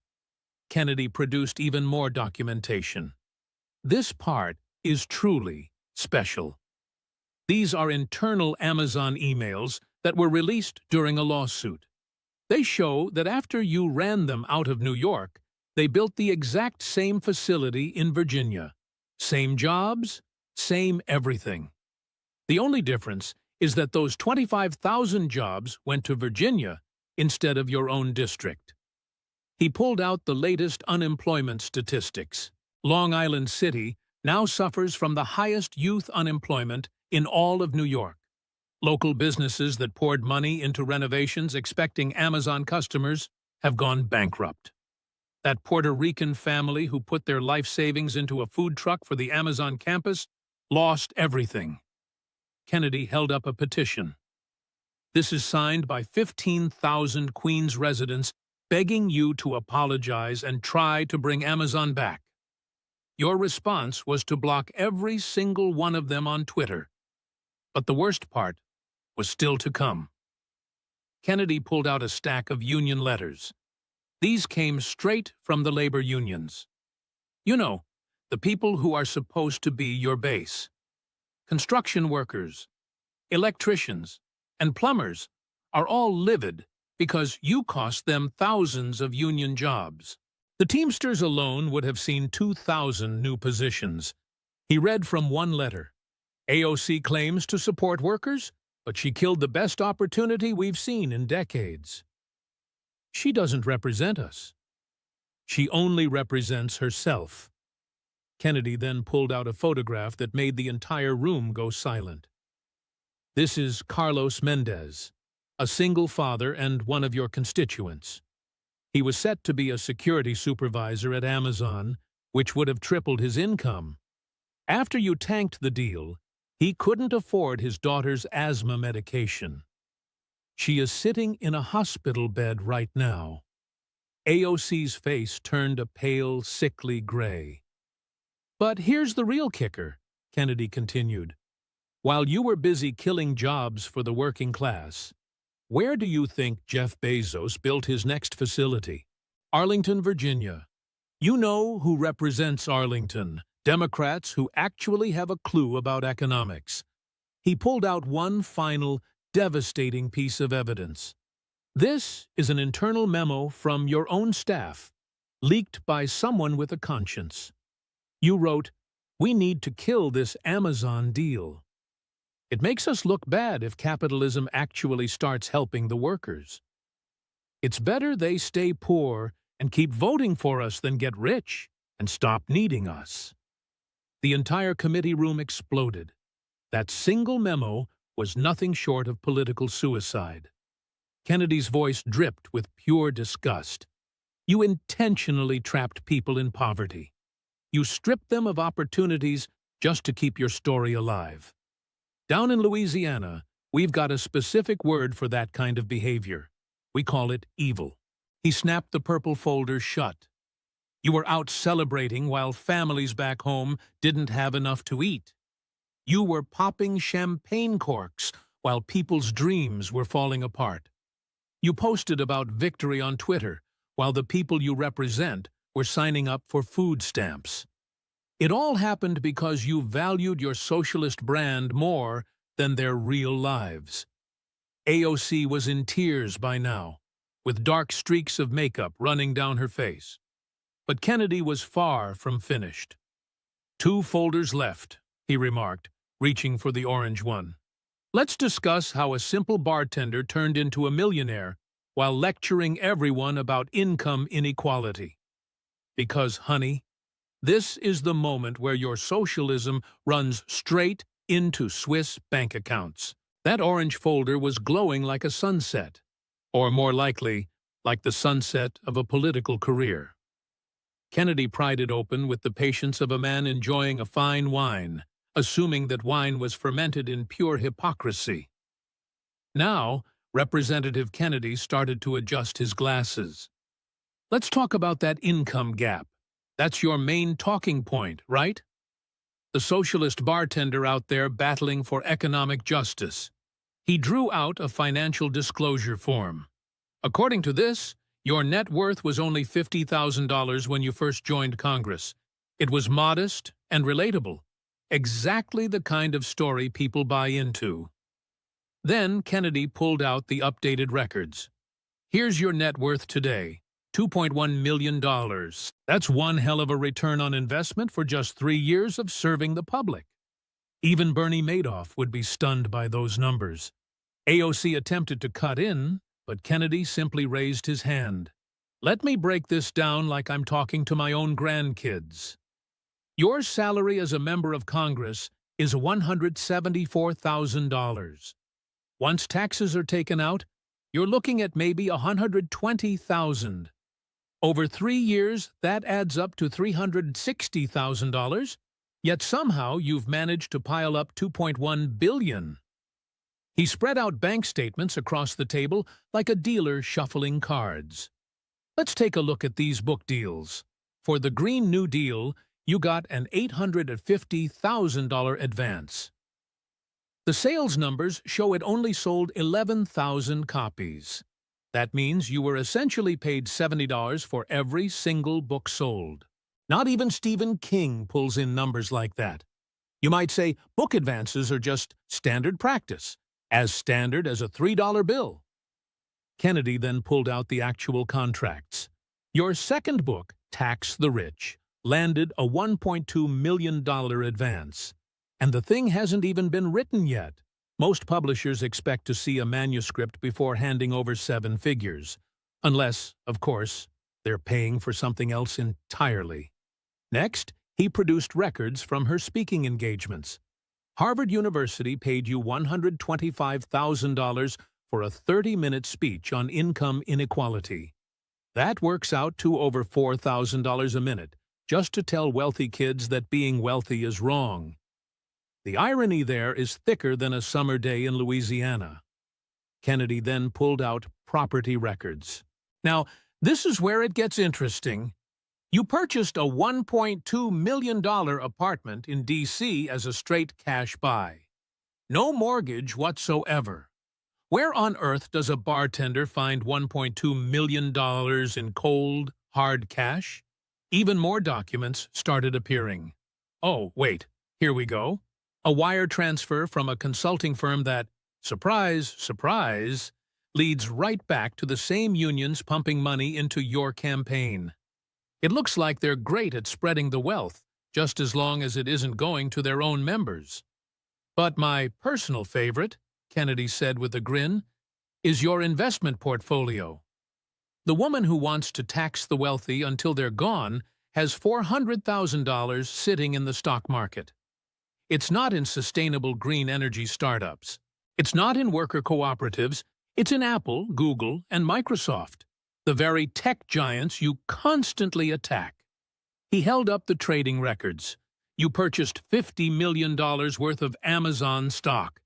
[SPEAKER 2] Kennedy produced even more documentation. This part is truly special. These are internal Amazon emails that were released during a lawsuit. They show that after you ran them out of New York, they built the exact same facility in Virginia. Same jobs, same everything. The only difference is that those 25,000 jobs went to Virginia instead of your own district. He pulled out the latest unemployment statistics. Long Island City now suffers from the highest youth unemployment in all of New York. Local businesses that poured money into renovations expecting Amazon customers have gone bankrupt. That Puerto Rican family who put their life savings into a food truck for the Amazon campus lost everything. Kennedy held up a petition. This is signed by 15,000 Queens residents begging you to apologize and try to bring Amazon back. Your response was to block every single one of them on Twitter. But the worst part was still to come. Kennedy pulled out a stack of union letters. These came straight from the labor unions. You know, the people who are supposed to be your base. Construction workers, electricians, and plumbers are all livid because you cost them thousands of union jobs. The Teamsters alone would have seen 2,000 new positions. He read from one letter. AOC claims to support workers, but she killed the best opportunity we've seen in decades. She doesn't represent us. She only represents herself. Kennedy then pulled out a photograph that made the entire room go silent. This is Carlos Mendez, a single father and one of your constituents. He was set to be a security supervisor at Amazon, which would have tripled his income. After you tanked the deal, he couldn't afford his daughter's asthma medication. She is sitting in a hospital bed right now. AOC's face turned a pale, sickly gray. But here's the real kicker, Kennedy continued. While you were busy killing jobs for the working class, where do you think Jeff Bezos built his next facility? Arlington, Virginia. You know who represents Arlington, Democrats who actually have a clue about economics. He pulled out one final, devastating piece of evidence. This is an internal memo from your own staff, leaked by someone with a conscience. You wrote, "We need to kill this Amazon deal." It makes us look bad if capitalism actually starts helping the workers. It's better they stay poor and keep voting for us than get rich and stop needing us. The entire committee room exploded. That single memo was nothing short of political suicide. Kennedy's voice dripped with pure disgust. You intentionally trapped people in poverty. You stripped them of opportunities just to keep your story alive. Down in Louisiana, we've got a specific word for that kind of behavior. We call it evil. He snapped the purple folder shut. You were out celebrating while families back home didn't have enough to eat. You were popping champagne corks while people's dreams were falling apart. You posted about victory on Twitter while the people you represent were signing up for food stamps. It all happened because you valued your socialist brand more than their real lives. AOC was in tears by now, with dark streaks of makeup running down her face. But Kennedy was far from finished. "2 folders left," he remarked, reaching for the orange one. "Let's discuss how a simple bartender turned into a millionaire while lecturing everyone about income inequality. Because, honey, this is the moment where your socialism runs straight into Swiss bank accounts." That orange folder was glowing like a sunset, or more likely, like the sunset of a political career. Kennedy pried it open with the patience of a man enjoying a fine wine, assuming that wine was fermented in pure hypocrisy. Now, Representative Kennedy started to adjust his glasses. "Let's talk about that income gap. That's your main talking point, right? The socialist bartender out there battling for economic justice." He drew out a financial disclosure form. "According to this, your net worth was only $50,000 when you first joined Congress. It was modest and relatable. Exactly the kind of story people buy into." Then Kennedy pulled out the updated records. "Here's your net worth today, $2.1 million. That's one hell of a return on investment for just 3 years of serving the public." Even Bernie Madoff would be stunned by those numbers. AOC attempted to cut in, but Kennedy simply raised his hand. "Let me break this down like I'm talking to my own grandkids. Your salary as a member of Congress is $174,000. Once taxes are taken out, you're looking at maybe $120,000. Over 3 years, that adds up to $360,000, yet somehow you've managed to pile up $2.1 billion. He spread out bank statements across the table like a dealer shuffling cards. "Let's take a look at these book deals. For the Green New Deal, you got an $850,000 advance. The sales numbers show it only sold 11,000 copies. That means you were essentially paid $70 for every single book sold. Not even Stephen King pulls in numbers like that. You might say book advances are just standard practice, as standard as a $3 bill." Kennedy then pulled out the actual contracts. "Your second book, Tax the Rich, landed a $1.2 million advance. And the thing hasn't even been written yet. Most publishers expect to see a manuscript before handing over 7 figures. Unless, of course, they're paying for something else entirely." Next, he produced records from her speaking engagements. Harvard University paid you $125,000 for a 30-minute speech on income inequality. That works out to over $4,000 a minute, just to tell wealthy kids that being wealthy is wrong. The irony there is thicker than a summer day in Louisiana. Kennedy then pulled out property records. Now, this is where it gets interesting. You purchased a $1.2 million apartment in D.C. as a straight cash buy. No mortgage whatsoever. Where on earth does a bartender find $1.2 million in cold, hard cash? Even more documents started appearing. Oh, wait, here we go. A wire transfer from a consulting firm that, surprise, surprise, leads right back to the same unions pumping money into your campaign. It looks like they're great at spreading the wealth, just as long as it isn't going to their own members. But my personal favorite, Kennedy said with a grin, is your investment portfolio. The woman who wants to tax the wealthy until they're gone has $400,000 sitting in the stock market. It's not in sustainable green energy startups. It's not in worker cooperatives. It's in Apple, Google, and Microsoft, the very tech giants you constantly attack. He held up the trading records. You purchased $50 million worth of Amazon stock,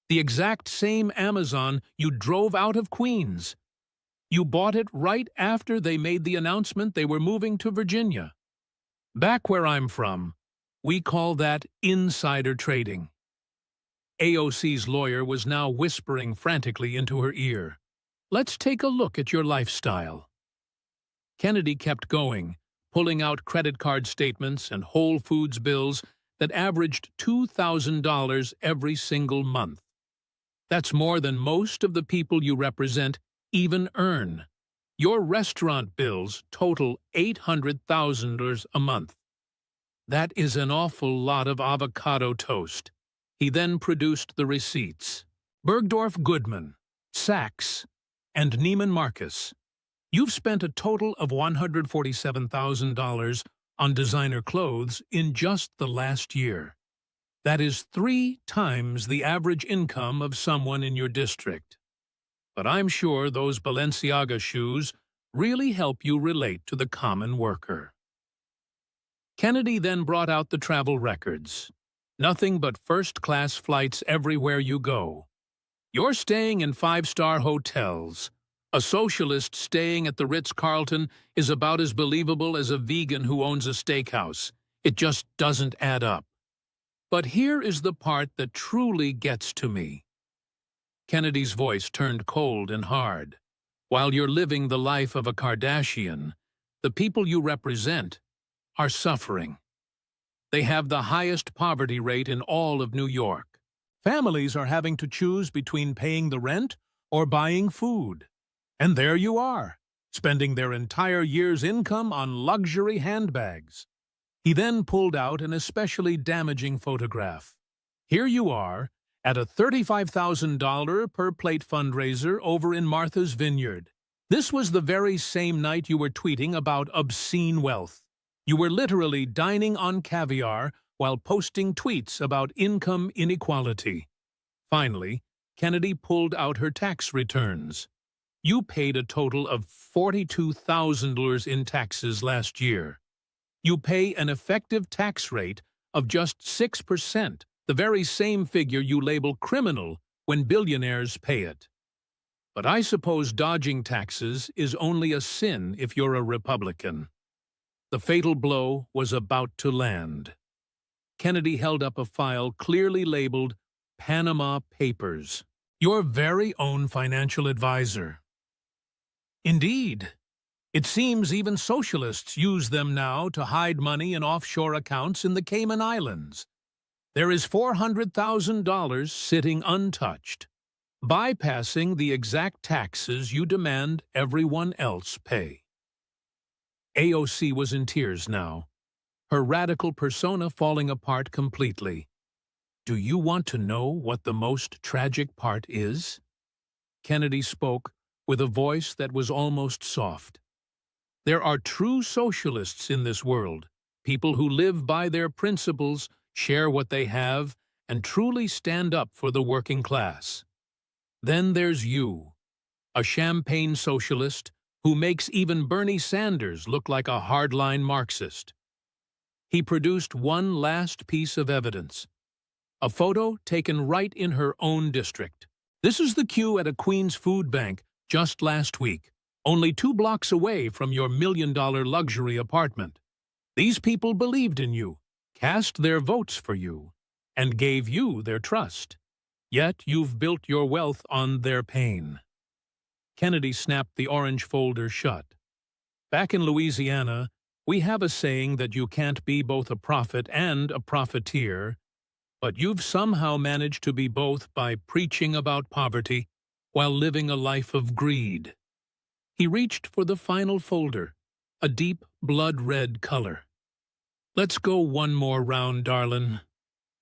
[SPEAKER 2] the exact same Amazon you drove out of Queens. You bought it right after they made the announcement they were moving to Virginia. Back where I'm from, we call that insider trading. AOC's lawyer was now whispering frantically into her ear. Let's take a look at your lifestyle. Kennedy kept going, pulling out credit card statements and Whole Foods bills that averaged $2,000 every single month. That's more than most of the people you represent even earn. Your restaurant bills total $800,000 a month. That is an awful lot of avocado toast. He then produced the receipts. Bergdorf Goodman, Saks, and Neiman Marcus. You've spent a total of $147,000 on designer clothes in just the last year. That is 3 times the average income of someone in your district. But I'm sure those Balenciaga shoes really help you relate to the common worker. Kennedy then brought out the travel records. Nothing but first-class flights everywhere you go. You're staying in 5-star hotels. A socialist staying at the Ritz-Carlton is about as believable as a vegan who owns a steakhouse. It just doesn't add up. But here is the part that truly gets to me. Kennedy's voice turned cold and hard. While you're living the life of a Kardashian, the people you represent are suffering. They have the highest poverty rate in all of New York. Families are having to choose between paying the rent or buying food. And there you are, spending their entire year's income on luxury handbags. He then pulled out an especially damaging photograph. Here you are, at a $35,000 per plate fundraiser over in Martha's Vineyard. This was the very same night you were tweeting about obscene wealth. You were literally dining on caviar while posting tweets about income inequality. Finally, Kennedy pulled out her tax returns. You paid a total of $42,000 in taxes last year. You pay an effective tax rate of just 6%, the very same figure you label criminal when billionaires pay it. But I suppose dodging taxes is only a sin if you're a Republican. The fatal blow was about to land. Kennedy held up a file clearly labeled Panama Papers, your very own financial advisor. Indeed. It seems even socialists use them now to hide money in offshore accounts in the Cayman Islands. There is $400,000 sitting untouched, bypassing the exact taxes you demand everyone else pay. AOC was in tears now, her radical persona falling apart completely. Do you want to know what the most tragic part is? Kennedy spoke with a voice that was almost soft. There are true socialists in this world, people who live by their principles, share what they have, and truly stand up for the working class. Then there's you, a champagne socialist who makes even Bernie Sanders look like a hardline Marxist. He produced one last piece of evidence, a photo taken right in her own district. This is the queue at a Queens food bank just last week, only 2 blocks away from your $1 million luxury apartment. These people believed in you, cast their votes for you, and gave you their trust. Yet you've built your wealth on their pain. Kennedy snapped the orange folder shut. Back in Louisiana, we have a saying that you can't be both a prophet and a profiteer, but you've somehow managed to be both by preaching about poverty while living a life of greed. He reached for the final folder, a deep blood-red color. Let's go one more round, darlin'.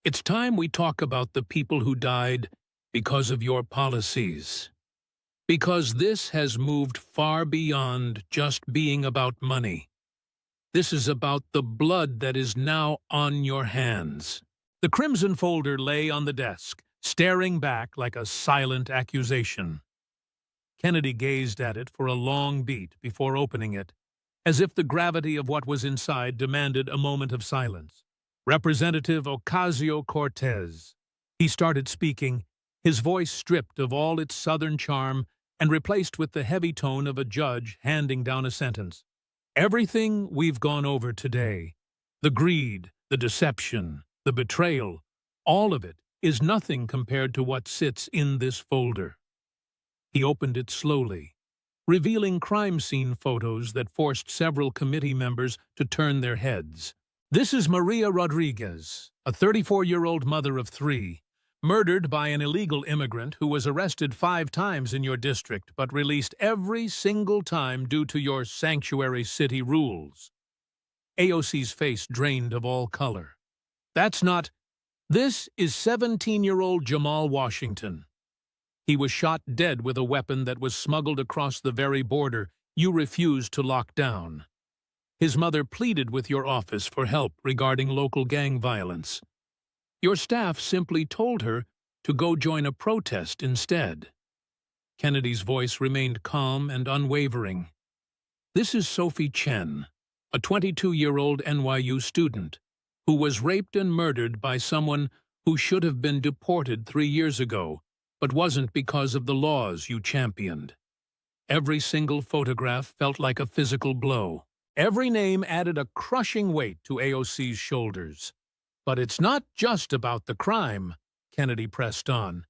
[SPEAKER 2] It's time we talk about the people who died because of your policies. Because this has moved far beyond just being about money. This is about the blood that is now on your hands. The crimson folder lay on the desk, staring back like a silent accusation. Kennedy gazed at it for a long beat before opening it, as if the gravity of what was inside demanded a moment of silence. Representative Ocasio-Cortez. He started speaking, his voice stripped of all its southern charm and replaced with the heavy tone of a judge handing down a sentence. Everything we've gone over today, the greed, the deception, the betrayal, all of it is nothing compared to what sits in this folder. He opened it slowly, revealing crime scene photos that forced several committee members to turn their heads. This is Maria Rodriguez, a 34-year-old mother of 3, murdered by an illegal immigrant who was arrested 5 times in your district but released every single time due to your sanctuary city rules. AOC's face drained of all color. That's not... This is 17-year-old Jamal Washington. He was shot dead with a weapon that was smuggled across the very border you refused to lock down. His mother pleaded with your office for help regarding local gang violence. Your staff simply told her to go join a protest instead. Kennedy's voice remained calm and unwavering. This is Sophie Chen, a 22-year-old NYU student, who was raped and murdered by someone who should have been deported 3 years ago, but wasn't because of the laws you championed. Every single photograph felt like a physical blow. Every name added a crushing weight to AOC's shoulders. But it's not just about the crime, Kennedy pressed on.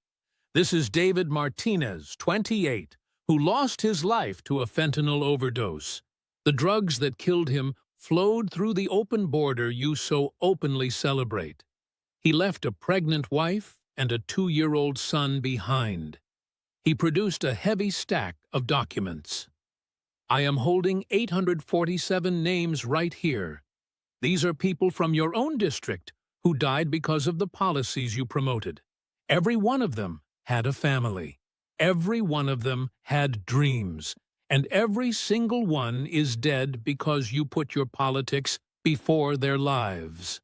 [SPEAKER 2] This is David Martinez, 28, who lost his life to a fentanyl overdose. The drugs that killed him flowed through the open border you so openly celebrate. He left a pregnant wife and a 2-year-old son behind. He produced a heavy stack of documents. I am holding 847 names right here. These are people from your own district who died because of the policies you promoted. Every one of them had a family. Every one of them had dreams. And every single one is dead because you put your politics before their lives.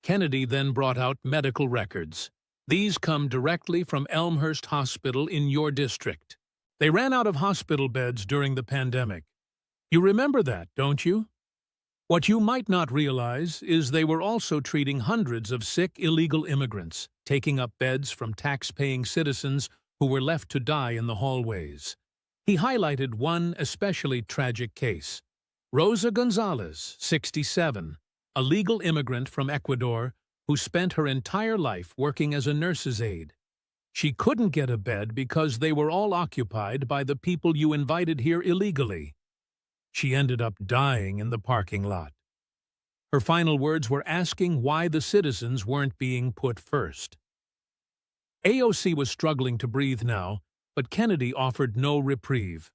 [SPEAKER 2] Kennedy then brought out medical records. These come directly from Elmhurst Hospital in your district. They ran out of hospital beds during the pandemic. You remember that, don't you? What you might not realize is they were also treating hundreds of sick illegal immigrants, taking up beds from tax-paying citizens who were left to die in the hallways. He highlighted one especially tragic case. Rosa Gonzalez, 67, a legal immigrant from Ecuador who spent her entire life working as a nurse's aide. She couldn't get a bed because they were all occupied by the people you invited here illegally. She ended up dying in the parking lot. Her final words were asking why the citizens weren't being put first. AOC was struggling to breathe now, but Kennedy offered no reprieve.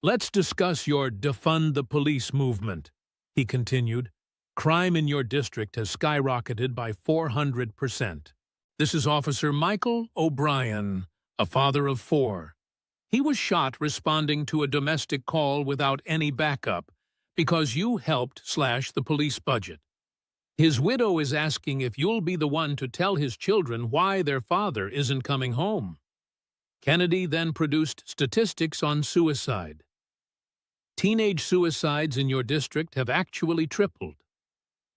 [SPEAKER 2] Let's discuss your defund the police movement, he continued. Crime in your district has skyrocketed by 400%. This is Officer Michael O'Brien, a father of 4. He was shot responding to a domestic call without any backup because you helped slash the police budget. His widow is asking if you'll be the one to tell his children why their father isn't coming home. Kennedy then produced statistics on suicide. Teenage suicides in your district have actually tripled.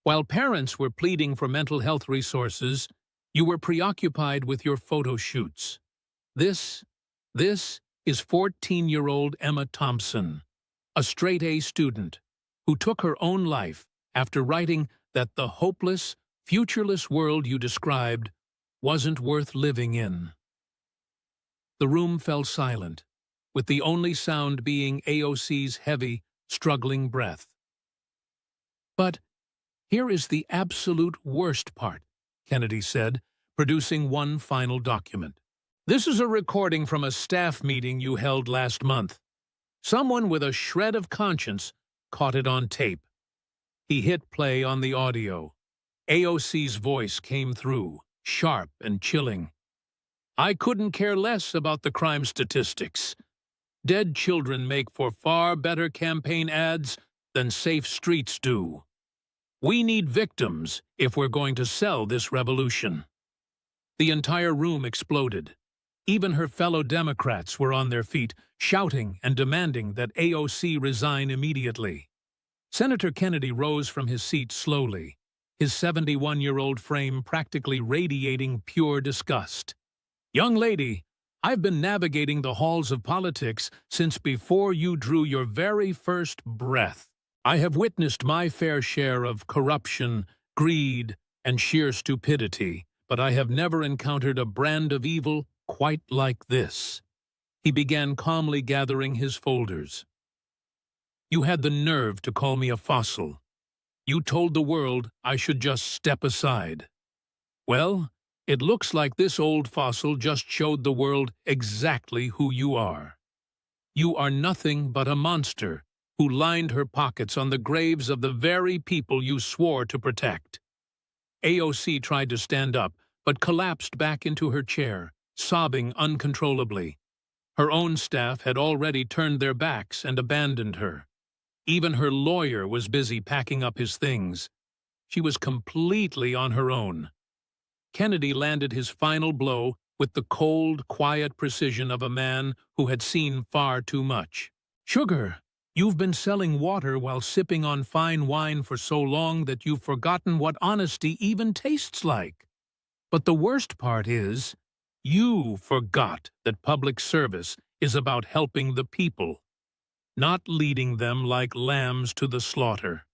[SPEAKER 2] While parents were pleading for mental health resources, you were preoccupied with your photo shoots. This is 14-year-old Emma Thompson, a straight-A student, who took her own life after writing that the hopeless, futureless world you described wasn't worth living in. The room fell silent, with the only sound being AOC's heavy, struggling breath. But here is the absolute worst part, Kennedy said, producing one final document. This is a recording from a staff meeting you held last month. Someone with a shred of conscience caught it on tape. He hit play on the audio. AOC's voice came through, sharp and chilling. I couldn't care less about the crime statistics. Dead children make for far better campaign ads than safe streets do. We need victims if we're going to sell this revolution. The entire room exploded. Even her fellow Democrats were on their feet, shouting and demanding that AOC resign immediately. Senator Kennedy rose from his seat slowly, his 71-year-old frame practically radiating pure disgust. Young lady, I've been navigating the halls of politics since before you drew your very first breath. I have witnessed my fair share of corruption, greed, and sheer stupidity, but I have never encountered a brand of evil quite like this. He began calmly gathering his folders. You had the nerve to call me a fossil. You told the world I should just step aside. Well, it looks like this old fossil just showed the world exactly who you are. You are nothing but a monster who lined her pockets on the graves of the very people you swore to protect. AOC tried to stand up, but collapsed back into her chair, sobbing uncontrollably. Her own staff had already turned their backs and abandoned her. Even her lawyer was busy packing up his things. She was completely on her own. Kennedy landed his final blow with the cold, quiet precision of a man who had seen far too much. Sugar, you've been selling water while sipping on fine wine for so long that you've forgotten what honesty even tastes like. But the worst part is, you forgot that public service is about helping the people, not leading them like lambs to the slaughter.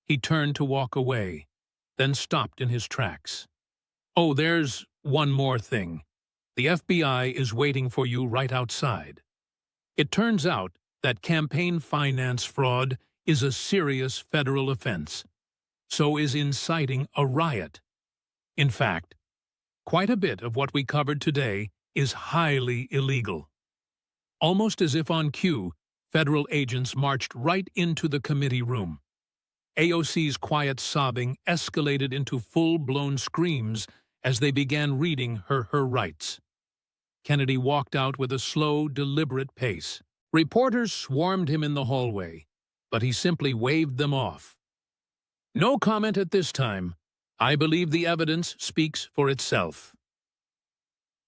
[SPEAKER 2] He turned to walk away, then stopped in his tracks. Oh, there's one more thing. The FBI is waiting for you right outside. It turns out that campaign finance fraud is a serious federal offense. So is inciting a riot. In fact, quite a bit of what we covered today is highly illegal. Almost as if on cue, federal agents marched right into the committee room. AOC's quiet sobbing escalated into full-blown screams as they began reading her rights. Kennedy walked out with a slow, deliberate pace. Reporters swarmed him in the hallway, but he simply waved them off. No comment at this time. I believe the evidence speaks for itself.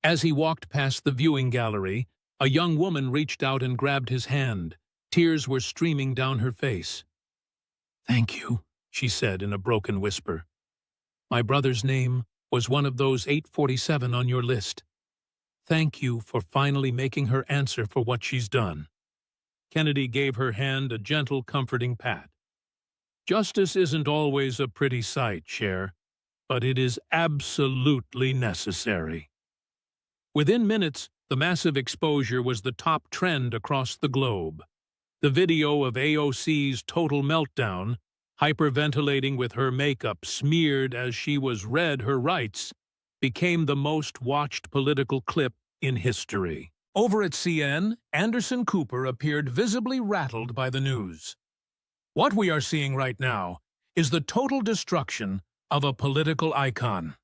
[SPEAKER 2] As he walked past the viewing gallery, a young woman reached out and grabbed his hand. Tears were streaming down her face. Thank you, she said in a broken whisper. My brother's name was one of those 847 on your list. Thank you for finally making her answer for what she's done. Kennedy gave her hand a gentle, comforting pat. Justice isn't always a pretty sight, Cher, but it is absolutely necessary. Within minutes, the massive exposure was the top trend across the globe. The video of AOC's total meltdown, hyperventilating with her makeup smeared as she was read her rights, became the most watched political clip in history. Over at CN, Anderson Cooper appeared visibly rattled by the news. What we are seeing right now is the total destruction of a political icon.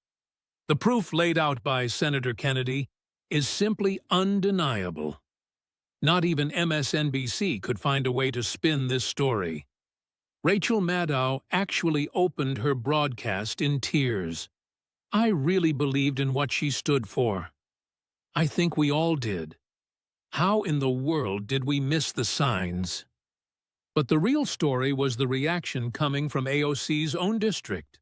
[SPEAKER 2] The proof laid out by Senator Kennedy is simply undeniable. Not even MSNBC could find a way to spin this story. Rachel Maddow actually opened her broadcast in tears. I really believed in what she stood for. I think we all did. How in the world did we miss the signs? But the real story was the reaction coming from AOC's own district.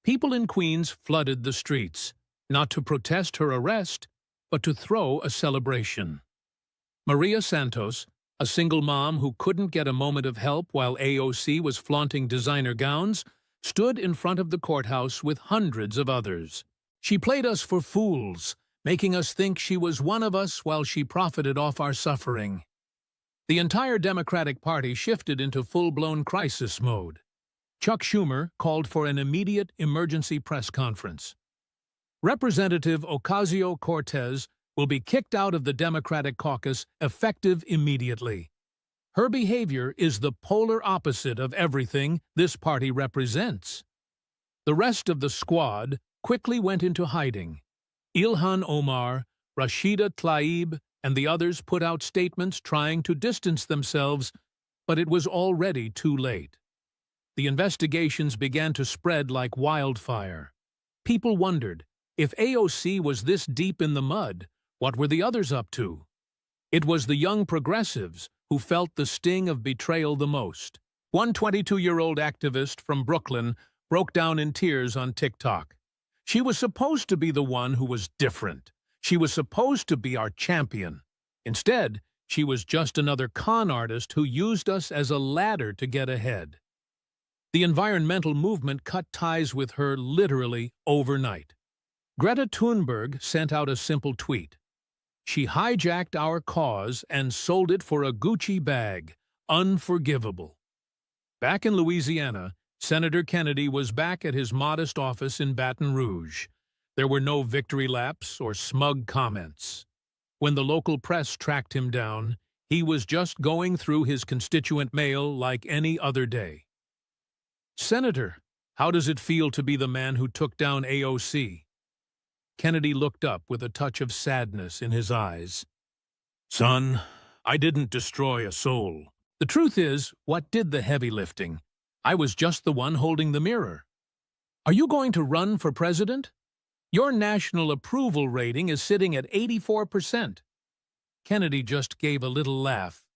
[SPEAKER 2] People in Queens flooded the streets, not to protest her arrest, but to throw a celebration. Maria Santos, a single mom who couldn't get a moment of help while AOC was flaunting designer gowns, stood in front of the courthouse with hundreds of others. She played us for fools, making us think she was one of us while she profited off our suffering. The entire Democratic Party shifted into full-blown crisis mode. Chuck Schumer called for an immediate emergency press conference. Representative Ocasio-Cortez will be kicked out of the Democratic caucus effective immediately. Her behavior is the polar opposite of everything this party represents. The rest of the squad quickly went into hiding. Ilhan Omar, Rashida Tlaib, and the others put out statements trying to distance themselves, but it was already too late. The investigations began to spread like wildfire. People wondered, if AOC was this deep in the mud, what were the others up to? It was the young progressives who felt the sting of betrayal the most. One 22-year-old activist from Brooklyn broke down in tears on TikTok. She was supposed to be the one who was different. She was supposed to be our champion. Instead, she was just another con artist who used us as a ladder to get ahead. The environmental movement cut ties with her literally overnight. Greta Thunberg sent out a simple tweet. She hijacked our cause and sold it for a Gucci bag. Unforgivable. Back in Louisiana, Senator Kennedy was back at his modest office in Baton Rouge. There were no victory laps or smug comments. When the local press tracked him down, he was just going through his constituent mail like any other day. "Senator, how does it feel to be the man who took down AOC?" Kennedy looked up with a touch of sadness in his eyes. "Son, I didn't destroy a soul. The truth is, what did the heavy lifting? I was just the one holding the mirror. Are you going to run for president? Your national approval rating is sitting at 84%. Kennedy just gave a little laugh.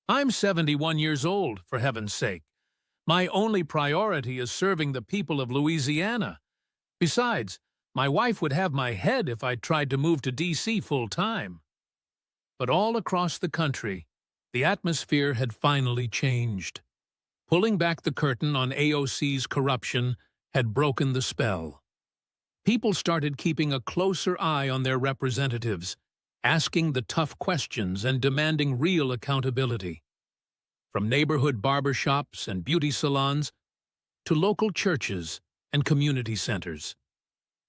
[SPEAKER 2] "I'm 71 years old, for heaven's sake. My only priority is serving the people of Louisiana. Besides, my wife would have my head if I tried to move to D.C. full-time." But all across the country, the atmosphere had finally changed. Pulling back the curtain on AOC's corruption had broken the spell. People started keeping a closer eye on their representatives, asking the tough questions and demanding real accountability. From neighborhood barbershops and beauty salons to local churches and community centers.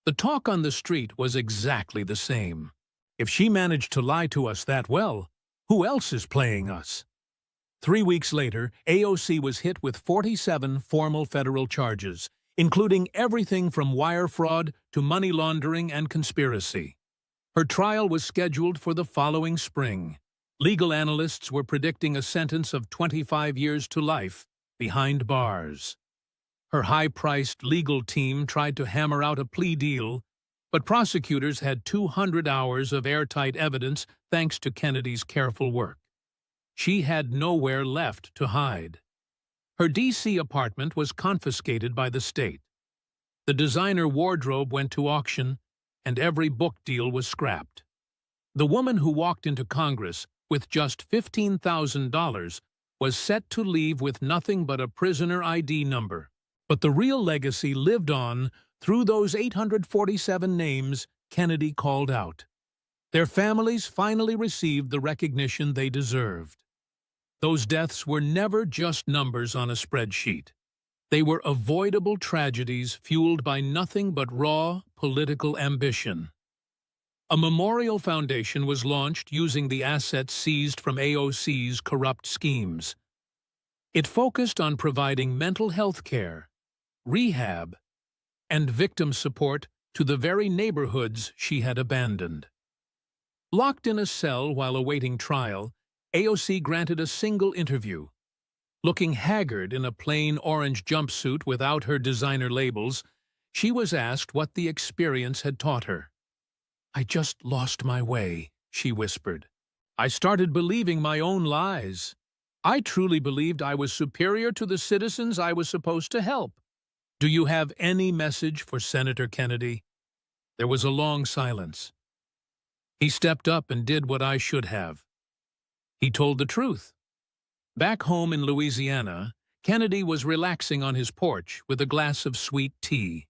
[SPEAKER 2] The talk on the street was exactly the same. If she managed to lie to us that well, who else is playing us? 3 weeks later, AOC was hit with 47 formal federal charges, including everything from wire fraud to money laundering and conspiracy. Her trial was scheduled for the following spring. Legal analysts were predicting a sentence of 25 years to life behind bars. Her high-priced legal team tried to hammer out a plea deal, but prosecutors had 200 hours of airtight evidence thanks to Kennedy's careful work. She had nowhere left to hide. Her D.C. apartment was confiscated by the state. The designer wardrobe went to auction, and every book deal was scrapped. The woman who walked into Congress with just $15,000 was set to leave with nothing but a prisoner ID number. But the real legacy lived on through those 847 names Kennedy called out. Their families finally received the recognition they deserved. Those deaths were never just numbers on a spreadsheet. They were avoidable tragedies fueled by nothing but raw political ambition. A memorial foundation was launched using the assets seized from AOC's corrupt schemes. It focused on providing mental health care, rehab, and victim support to the very neighborhoods she had abandoned. Locked in a cell while awaiting trial, AOC granted a single interview. Looking haggard in a plain orange jumpsuit without her designer labels, she was asked what the experience had taught her. "I just lost my way," she whispered. "I started believing my own lies. I truly believed I was superior to the citizens I was supposed to help. Do you have any message for Senator Kennedy?" There was a long silence. He stepped up and did what I should have. He told the truth. Back home in Louisiana, Kennedy was relaxing on his porch with a glass of sweet tea.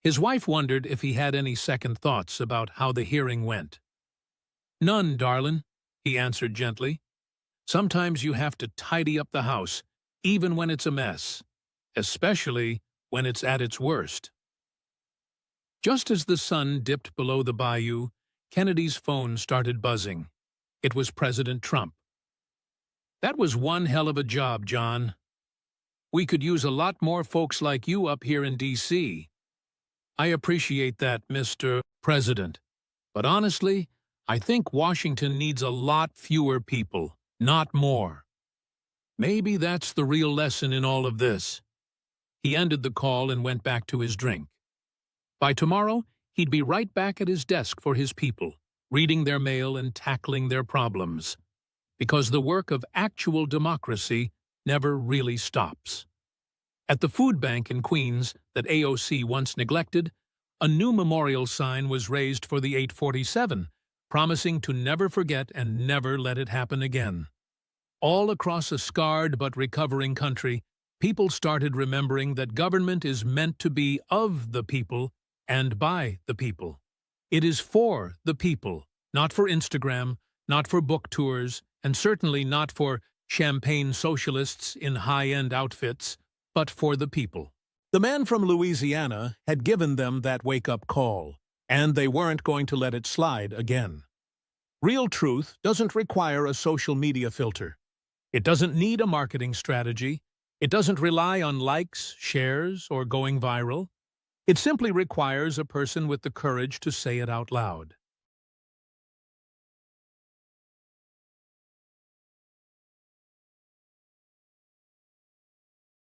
[SPEAKER 2] His wife wondered if he had any second thoughts about how the hearing went. "None, darlin'," he answered gently. "Sometimes you have to tidy up the house, even when it's a mess, especially when it's at its worst." Just as the sun dipped below the bayou, Kennedy's phone started buzzing. It was President Trump. "That was one hell of a job, John. We could use a lot more folks like you up here in D.C. "I appreciate that, Mr. President. But honestly, I think Washington needs a lot fewer people, not more. Maybe that's the real lesson in all of this." He ended the call and went back to his drink. By tomorrow, he'd be right back at his desk for his people, reading their mail and tackling their problems. Because the work of actual democracy never really stops. At the food bank in Queens that AOC once neglected, a new memorial sign was raised for the 847, promising to never forget and never let it happen again. All across a scarred but recovering country, people started remembering that government is meant to be of the people and by the people. It is for the people, not for Instagram, not for book tours, and certainly not for champagne socialists in high-end outfits, but for the people. The man from Louisiana had given them that wake-up call, and they weren't going to let it slide again. Real truth doesn't require a social media filter. It doesn't need a marketing strategy. It doesn't rely on likes, shares, or going viral. It simply requires a person with the courage to say it out loud.